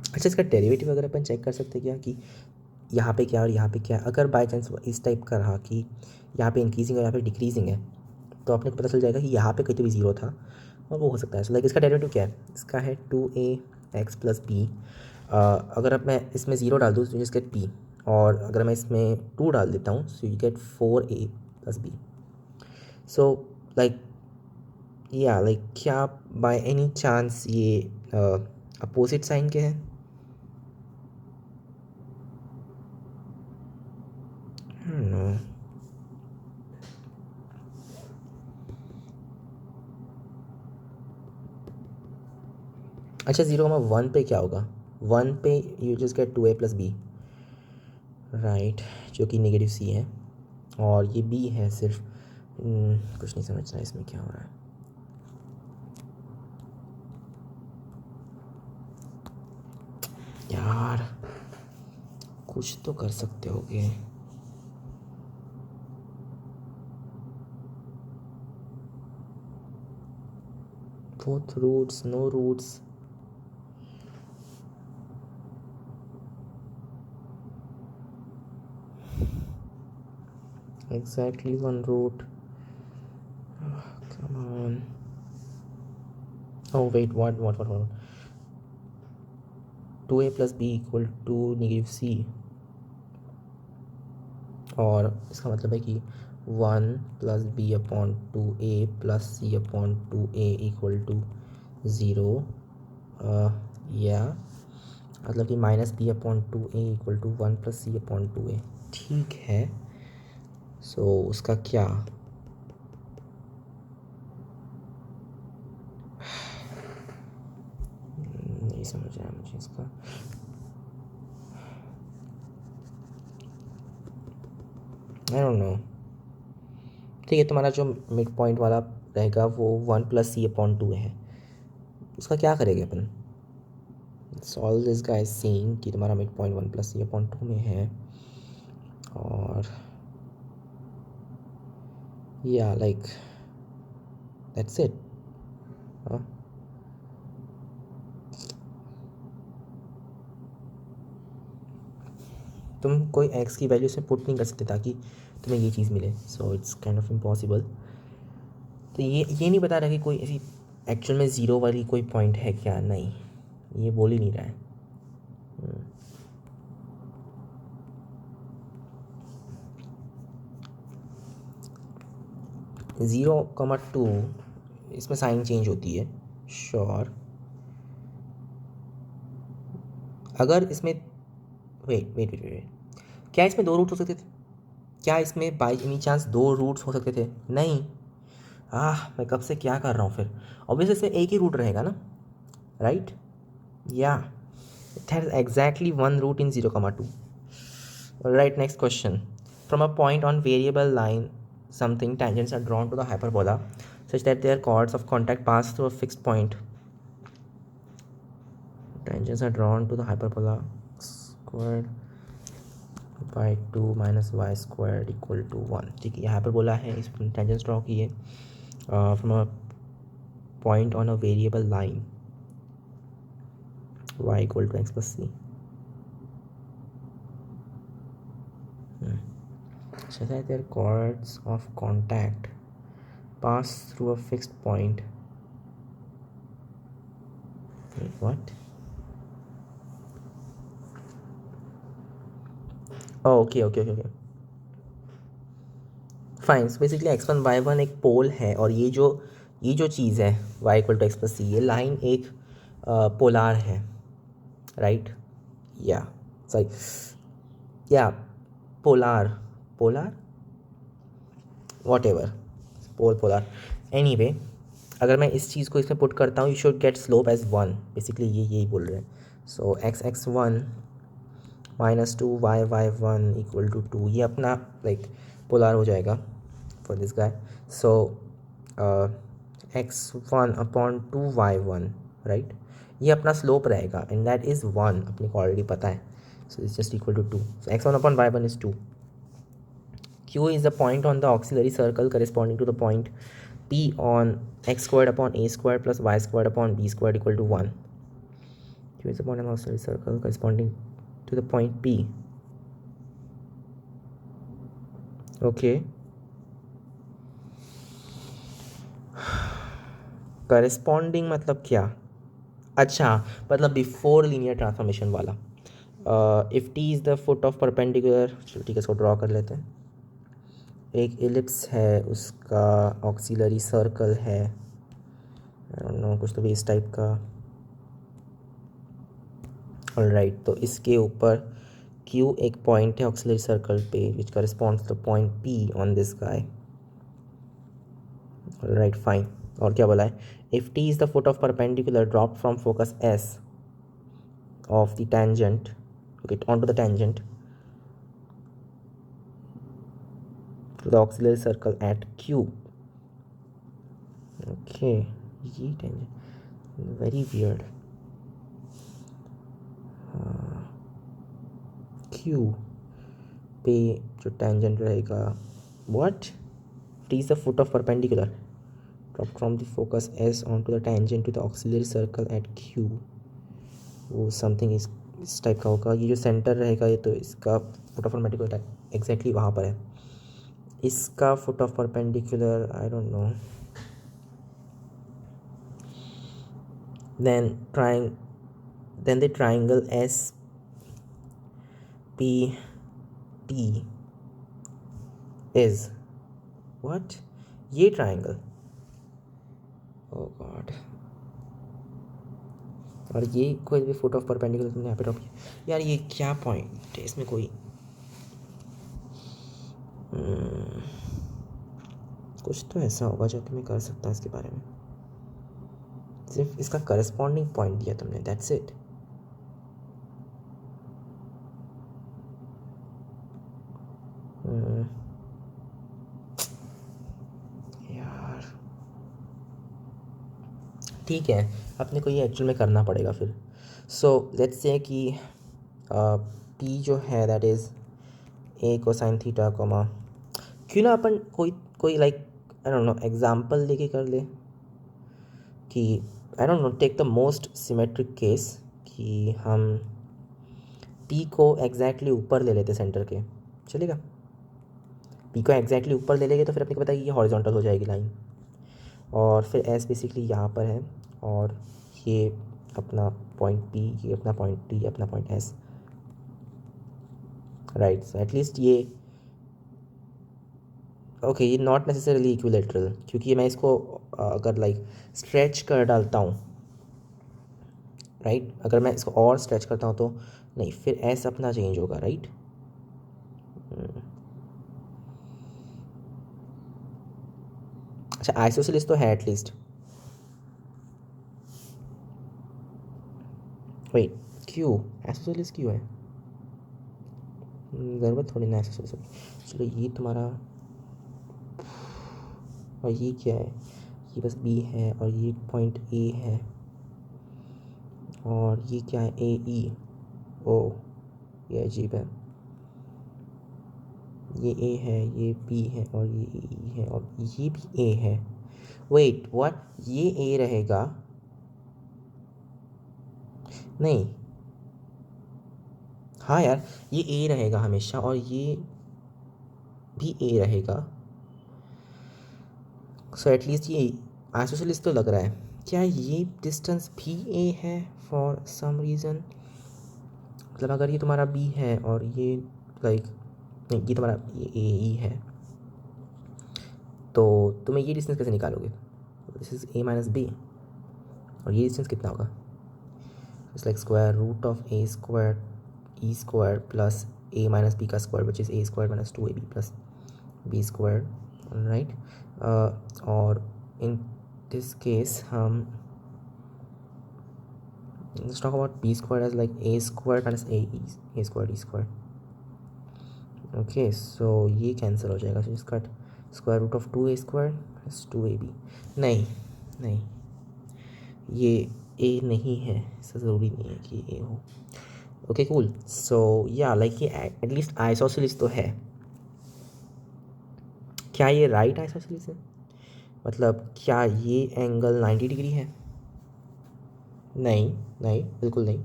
A: अच्छा, इसका डेरिवेटिव अगर अपन चेक कर सकते हैं क्या, कि यहाँ पे क्या और यहाँ पे क्या, अगर बाई चांस इस टाइप का रहा कि यहाँ पे इंक्रीजिंग और यहाँ पे डिक्रीजिंग है, तो अपने को पता चल जाएगा कि यहाँ पे कहीं तो भी ज़ीरो था और वो हो सकता है। सो लाइक इसका डेरिवेटिव क्या है, इसका है 2a x प्लस बी। अगर अब मैं इसमें ज़ीरो डाल दूँ तो जस्ट गेट p, और अगर मैं इसमें 2 डाल देता हूँ so you get 4a plus b. So like या लाइक क्या बाय एनी चांस ये अपोजिट साइन के हैं? नो। अच्छा, 0,1 पे क्या होगा, 1 पे you just get 2a plus b, right, जो कि नेगेटिव सी है, और ये बी है सिर्फ। कुछ नहीं समझ रहा इसमें क्या हो रहा है। यार कुछ तो कर सकते होगे। Both roots, no roots, exactly one root, come on. Oh wait, what 2a plus b equal to negative c, और इसका मतलब है कि 1 plus b upon 2a plus c upon 2a equal to 0, या मतलब कि minus b upon 2a equal to 1 plus c upon 2a, ठीक है। सो उसका क्या, नहीं समझ रहा मुझे इसका। आई डोंट नो। ठीक है, तुम्हारा जो मिड पॉइंट वाला रहेगा वो 1 प्लस सी अपॉन 2 है, उसका क्या करेंगे अपन। सॉल्व दिस गाइस सीइंग कि तुम्हारा mid point 1 plus c upon 2 में है, और या लाइक दैट्स इट। तुम कोई एक्स की वैल्यू से पुट नहीं कर सकते ताकि तुम्हें ये चीज़ मिले, so it's kind of impossible. तो ये नहीं बता रहा कि कोई ऐसी एक्चुअल में ज़ीरो वाली कोई पॉइंट है क्या, नहीं, ये बोल ही नहीं रहा है। 0,2 इसमें साइन चेंज होती है, श्योर। अगर इसमें वेट, क्या इसमें दो रूट हो सकते थे, क्या इसमें बाई एनी चांस दो रूट्स हो सकते थे, नहीं। मैं कब से क्या कर रहा हूँ फिर, ऑब्वियसली इसमें एक ही रूट रहेगा ना, राइट, या it has exactly one root in 0,2। Right, next question, from a point on variable line something tangents are drawn to the hyperbola such that their chords of contact pass through a fixed point. Tangents are drawn to the hyperbola squared by 2 minus y squared equal to 1। ठीक है, ये hyperbola है, इस tangents draw किए from a point on a variable line y equal to x plus c। so that their cords of contact pass through a fixed point. Wait, what? Oh, okay. Fine. So basically x1 y1 एक पोल है, और ये जो चीज़ है y equal to x plus c, ये line एक polar है, राइट? या सॉरी, या polar, polar whatever, polar anyway. अगर मैं इस चीज़ को इसमें पुट करता हूँ, you should get slope as 1. Basically ये यही बोल रहे हैं. सो x1 -2 y1 इक्वल टू 2, ये अपना लाइक पोलार हो जाएगा for this guy. So x1/2y1, right? ये अपना स्लोप रहेगा, एंड दैट इज़ 1, अपने को ऑलरेडी पता है. So it's just equal to 2. So x1/y1 is 2. Q is the point on the auxiliary circle corresponding to the point P on x² / a² plus y² / b² equal to 1. Q is the point on the auxiliary circle corresponding to the point P. Okay. Corresponding मतलब क्या? अच्छा, मतलब before linear transformation वाला. If T is the foot of perpendicular, चलो ठीक है, इसको draw कर लेते हैं. एक एलिप्स है, उसका ऑक्सिलरी सर्कल है, आई डोंट नो, कुछ तो भी इस टाइप का. ऑलराइट, तो इसके ऊपर Q एक पॉइंट है ऑक्सिलरी सर्कल पे, which corresponds to point P on this guy. Alright, fine. और क्या बोला है? If T is the foot of perpendicular drop from focus S of the tangent, okay, onto the tangent to the auxiliary circle at Q. Okay, ये tangent very weird. Q पे जो tangent रहेगा, what? T is the foot of perpendicular dropped from the focus S onto the tangent to the auxiliary circle at Q. वो something इस type का होगा. ये जो सेंटर रहेगा, ये तो इसका फुट ऑफ परपेंडिकुलर एग्जैक्टली वहाँ पर है. इसका foot of perpendicular I don't no. then the triangle SPT is what? ये ट्राइंगल, ओह गॉड. और ये कोई भी फुट ऑफ परपेंडिकुलर तुमने यहाँ पे ड्रॉप किया. यार ये क्या पॉइंट है इसमें? कोई कुछ तो ऐसा होगा जो तुम्हें कर सकता है इसके बारे में. सिर्फ इसका करस्पॉन्डिंग पॉइंट दिया तुमने, दैट्स इट. यार ठीक है, अपने को ये एक्चुअल में करना पड़ेगा फिर. सो लेट्स से कि P जो है that is A cosine theta comma. क्यों ना अपन कोई like I don't know example लेके कर ले कि I don't know, take the most symmetric case कि हम P को एग्जैक्टली ऊपर ले लेते सेंटर के, चलेगा? P को एग्जैक्टली ऊपर ले लेंगे तो फिर अपने को पता है कि ये हॉरिजॉन्टल हो जाएगी लाइन, और फिर S बेसिकली यहाँ पर है, और ये अपना पॉइंट P, ये अपना पॉइंट T, अपना point S, right? So at least ये ओके, ये नॉट नेसेसरीली इक्विलेटरल, क्योंकि मैं इसको अगर लाइक स्ट्रेच कर डालता हूँ, राइट? अगर मैं इसको और स्ट्रेच करता हूँ तो नहीं, फिर S अपना चेंज होगा, राइट? अच्छा, आइसोसेलेस तो है एटलीस्ट. वेट, क्यों आइसोसेलेस क्यों है? ज़रूरत थोड़ी ना आइसोसेलेस होगी. चलो ये तुम्हारा, और ये क्या है? ये बस B है, और ये पॉइंट A है, और ये क्या है? AE. ओ, ये अजीब है. ये A है, ये B है, और ये E है, और ये भी A है. Wait what? ये A रहेगा? नहीं, हाँ यार, ये A रहेगा हमेशा, और ये भी ए रहेगा। सो एटलीस्ट ये आइसोसेलेस तो लग रहा है। क्या ये डिस्टेंस भी ए है फॉर सम रीज़न? मतलब अगर ये तुम्हारा बी है और ये लाइक नहीं, ये तुम्हारा ये ए ही है, तो तुम्हें ये डिस्टेंस कैसे निकालोगे? This is a minus b, और ये डिस्टेंस कितना होगा? It's like square root of A square e square plus a minus b का square which is a square minus 2ab plus B square, right. और in this case हम let's talk about b squared as like a squared minus a squared e squared. Okay, so ये cancel हो जाएगा, so just cut square root of 2a squared plus 2ab. नहीं नहीं, ये a नहीं है, ऐसा ज़रूरी नहीं है कि a हो। ओके कूल, सो या लाइक ये एटलीस्ट आइसोसेलेस तो है। क्या ये राइट आइसोसेलेस है? मतलब क्या ये एंगल 90 डिग्री है? नहीं नहीं, बिल्कुल नहीं,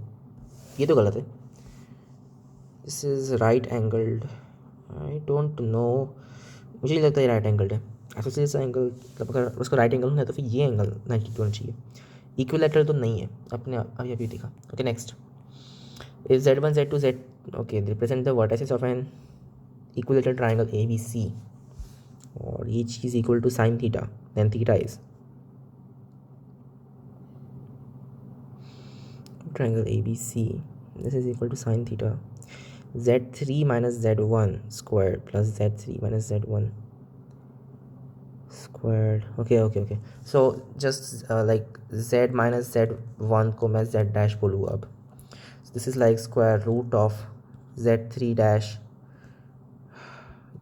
A: ये तो गलत है। This is right angled, I don't no, मुझे नहीं लगता ये राइट एंगल्ड है। आइसोसेलेस एंगल मतलब अगर उसका राइट एंगल है तो फिर ये एंगल 90 होना चाहिए। इक्विलेटरल तो नहीं है, अपने अभी अभी देखा। Okay next, if z1 z2 z, okay represent the vertices of an equilateral triangle A B C, और ये चीज़ equal to sine theta, then theta is triangle ABC, this is equal to sine theta, z3 minus z1 squared plus z3 minus z1 squared. Okay, so just like z minus z1 को मैं z dash बोलूँ अब, so this is like square root of z3 dash,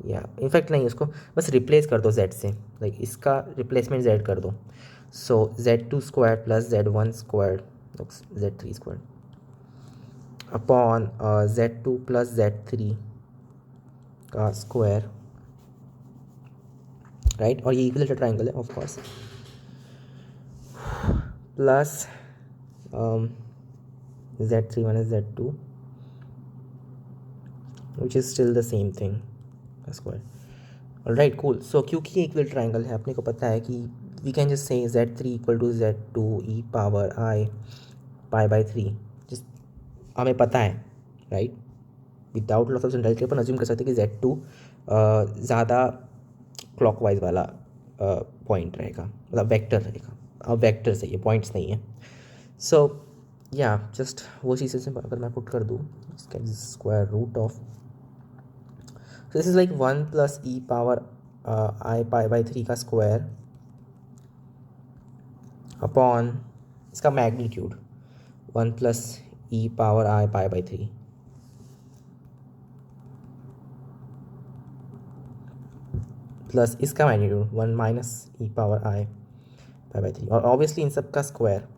A: या in fact नहीं, उसको बस replace कर दो z से, लाइक इसका रिप्लेसमेंट z कर दो, सो z2 square plus z1 square z3 square upon z2 plus z3 का स्क्वायर, राइट। और ये इक्विलेटरल ट्राइंगल है of course, plus z3 minus z2 which is still the same thing का square, right cool. सो क्योंकि ये equilateral triangle है, अपने को पता है कि we can just say z3 equal to z2 e power i pi by 3, जिस हमें पता है, right. Without loss of centrality अपन अज्यूम कर सकते हैं कि z2 ज़्यादा क्लॉकवाइज वाला पॉइंट रहेगा, मतलब वेक्टर रहेगा। अब वेक्टर सही है, पॉइंट्स नहीं है। सो या जस्ट वो चीज़ से अगर मैं पुट कर दूँ, इसका square root of, this is like 1 plus e power i pi by 3 का स्क्वायर अपॉन इसका magnitude 1 plus e power i pi by 3 plus इसका magnitude 1 minus e power i pi by 3, और ऑब्वियसली इन सब का square,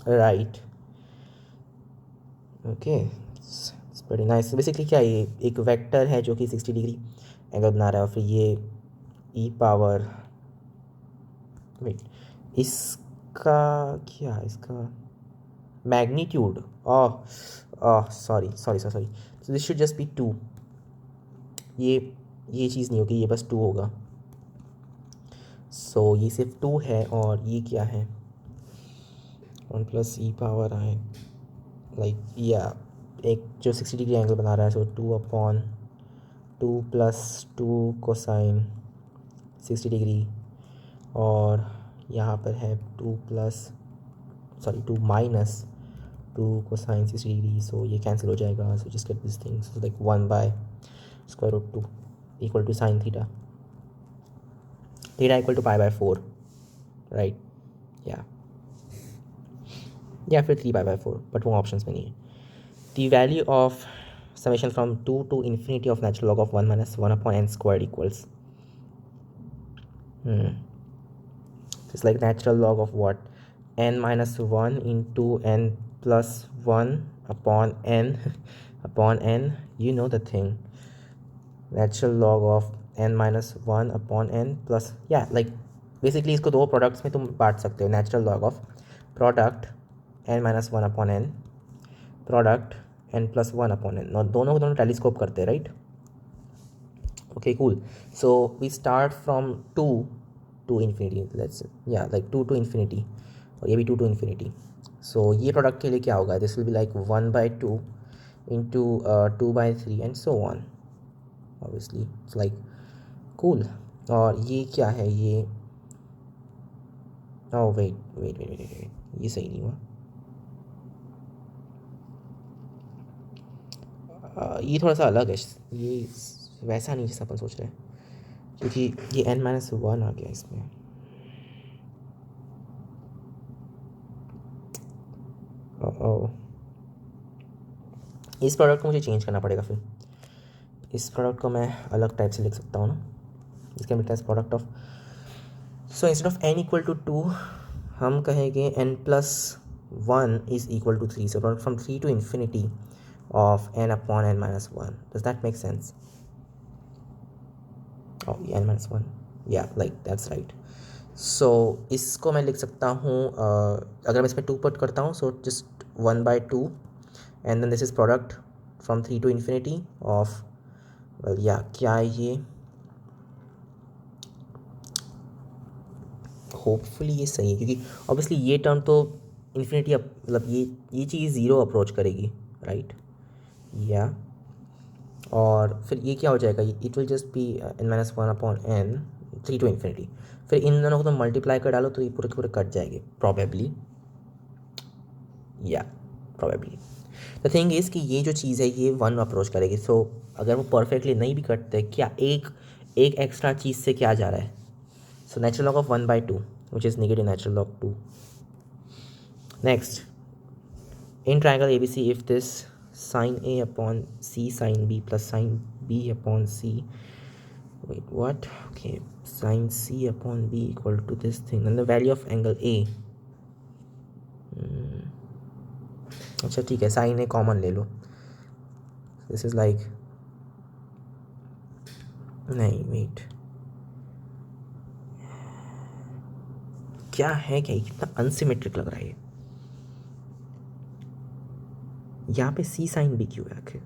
A: right. Okay very nice. Basically क्या ये एक वेक्टर है जो कि 60 डिग्री एंगल बना रहा है, और फिर ये ई पावर, वेट, इसका क्या, इसका मैग्नीट्यूड, सॉरी, तो दिस शुड जस्ट बी 2, ये चीज़ नहीं होगी, ये बस 2 होगा। सो ये सिर्फ 2 है, और ये क्या है 1 प्लस ई पावर आई, लाइक या एक जो 60 डिग्री एंगल बना रहा है, सो 2 अपॉन 2 प्लस 2 कोसाइन 60 डिग्री, और यहाँ पर है 2 माइनस 2 कोसाइन 60 डिग्री, सो ये कैंसिल हो जाएगा। So just get this thing, so like 1 by square root 2 equal to sine theta equal to pi by 4, right. या फिर 3 पाई बाय 4, बट वो ऑप्शंस में नहीं है। The value of summation from 2 to infinity of natural log of 1 minus 1 upon n square equals, it's like natural log of what, n minus 1 into n plus 1 upon n upon n, you know the thing, natural log of n minus 1 upon n plus, yeah, like basically इसको दो products में तुम बांट सकते हो, natural log of product n minus 1 upon n, product n plus 1 upon n, दोनों को दोनों टेलीस्कोप करते हैं, right. Okay, cool. So we start from 2 to infinity, let's like 2 to infinity, और ये भी 2 to infinity. So ये प्रोडक्ट के लिए क्या होगा, this will be like 1/2 into 2/3 and so on. Obviously it's like cool. और ये क्या है, ये wait, ये सही नहीं हुआ. ये थोड़ा सा अलग है, ये वैसा नहीं जैसा अपन सोच रहे हैं, क्योंकि ये n-1 आ गया इसमें. इस प्रोडक्ट को मुझे चेंज करना पड़ेगा. फिर इस प्रोडक्ट को मैं अलग टाइप से लिख सकता हूँ ना. इसका मिलता है product of, so instead of n equal to 2 हम कहेंगे n+1 is equal to 3. So product from 3 to infinity of n/n-1. Does that make sense? n-1, या लाइक दैट्स राइट. सो इसको मैं लिख सकता हूँ, अगर मैं इसमें 2 पुट करता हूँ, so just 1/2 and then this is product from 3 to infinity of, क्या है ये, होपफुली ये सही है, क्योंकि ऑब्वियसली ये टर्म तो इन्फिनिटी, मतलब ये चीज़ ज़ीरो अप्रोच करेगी, राइट. या और फिर ये क्या हो जाएगा, it will just be n-1/n 3 to infinity. फिर इन दोनों को तो मल्टीप्लाई कर डालो तो ये पूरे के पूरे कट जाएंगे प्रोबेबली. द थिंग इज़ कि ये जो चीज़ है ये 1 अप्रोच करेगी. सो अगर वो परफेक्टली नहीं भी कटते, क्या एक एक्स्ट्रा चीज़ से क्या जा रहा है. So natural log of 1/2, which is negative natural log 2. Next, in triangle ABC, if this sin A upon C sin B plus sin B upon C, wait, what? Okay, sin C upon B equal to this thing, then the value of angle A. अच्छा ठीक है, sin A common ले लो. This is like, नहीं wait, क्या है, क्या कितना unsymmetric लग रहा है ये. यहाँ पे C sin B क्यों है आखिर.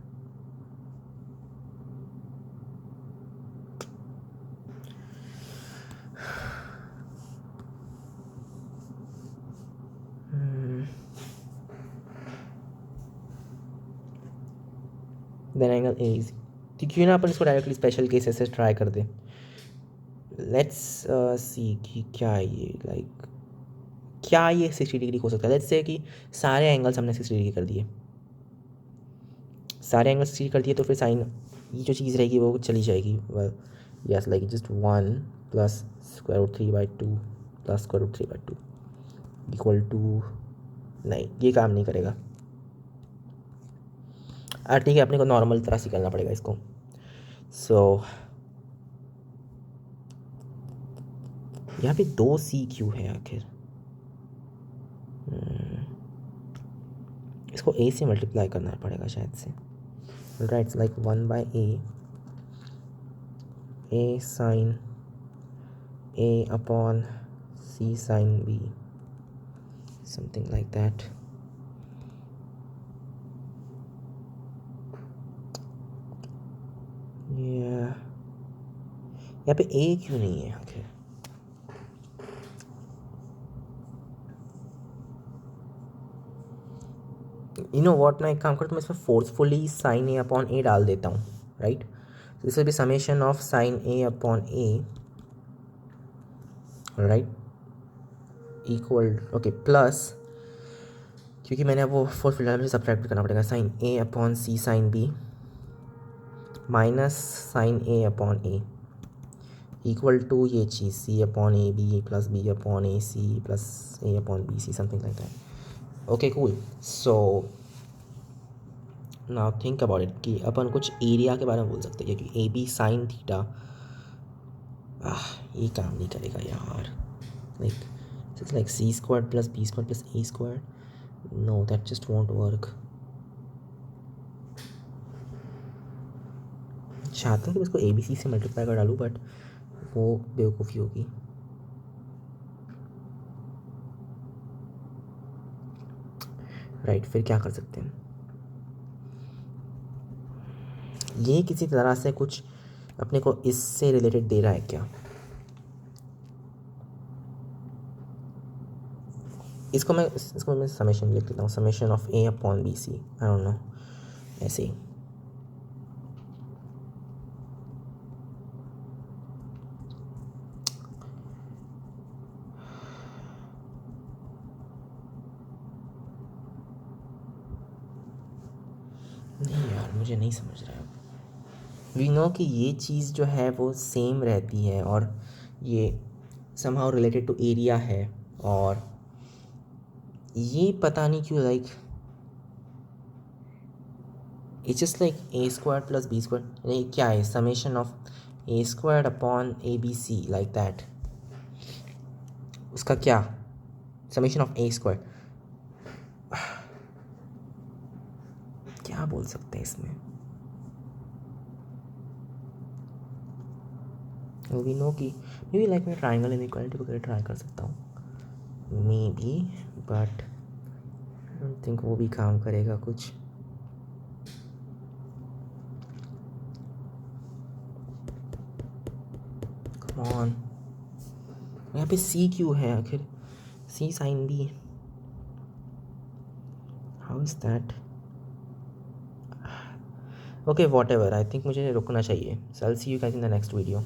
A: देन एंगल A इज, तो क्यों ना अपन इसको डायरेक्टली स्पेशल केसेस से ट्राई कर दें. लेट्स सी कि क्या है ये, लाइक क्या ये 60 डिग्री हो सकता है. लेट्स से कि सारे एंगल्स हमने 60 डिग्री कर दिए, सारे एंगल्स 60 कर दिए, तो फिर साइन ये जो चीज़ रहेगी वो चली जाएगी. Yes, like just 1 plus √3/2 plus √3/2 equal to, नहीं ये काम नहीं करेगा. ठीक है, अपने को नॉर्मल तरह से करना पड़ेगा इसको. सो यहाँ पे 2C क्यों है आखिर. इसको A से मल्टीप्लाई करना पड़ेगा शायद से, right. Like 1/A sin A upon C sin B, something like that. यहाँ पे A क्यों नहीं है आखिर. यू नो वॉट, मैं एक काम करता हूँ, मैं इसमें forcefully sin A upon A डाल देता हूँ, right. This will be summation of sin A upon A, right, equal, okay, plus, क्योंकि मैंने वो फोर्सफुल डाला, मुझे सब्ट्रैक्ट करना पड़ेगा, sin A upon C sin B minus sin A upon A equal to ये चीज़ C upon A B plus B upon A C plus A upon B C, something like that. Okay cool. So now think about it कि अपन कुछ area के बारे में बोल सकते हैं, क्योंकि AB sin थीटा, ये काम नहीं करेगा यार. Like C² plus B² plus A², know that just want work. चाहता हूँ कि इसको ABC से मल्टीप्लाई कर डालूँ, बट वो बेवकूफ़ी होगी. राइट, फिर क्या कर सकते हैं. ये किसी तरह से कुछ अपने को इससे रिलेटेड दे रहा है क्या? इसको मैं समेशन लिख लेता हूँ, summation of A upon B C, I don't know, ऐसे ही। नहीं यार, मुझे नहीं समझ रहा है। वी नो कि ये चीज़ जो है वो सेम रहती है और ये समहाउ रिलेटेड टू एरिया है, और ये पता नहीं क्यों like it's just like A square plus B square, ये क्या है, summation of A square upon A B C like that, उसका क्या, समेशन ऑफ ए स्क्वायर, क्या बोल सकते हैं इसमें? वी नो कि मे बी लाइक मैं ट्राइंगल इनइक्वालिटी वगैरह ट्राई कर सकता हूँ may be, but I don't think वो भी काम करेगा कुछ। कम ऑन, यहाँ पे सी क्यों है आखिर, c sine b, how is that? Okay whatever, I think मुझे रुकना चाहिए। So I will see you guys in the next video.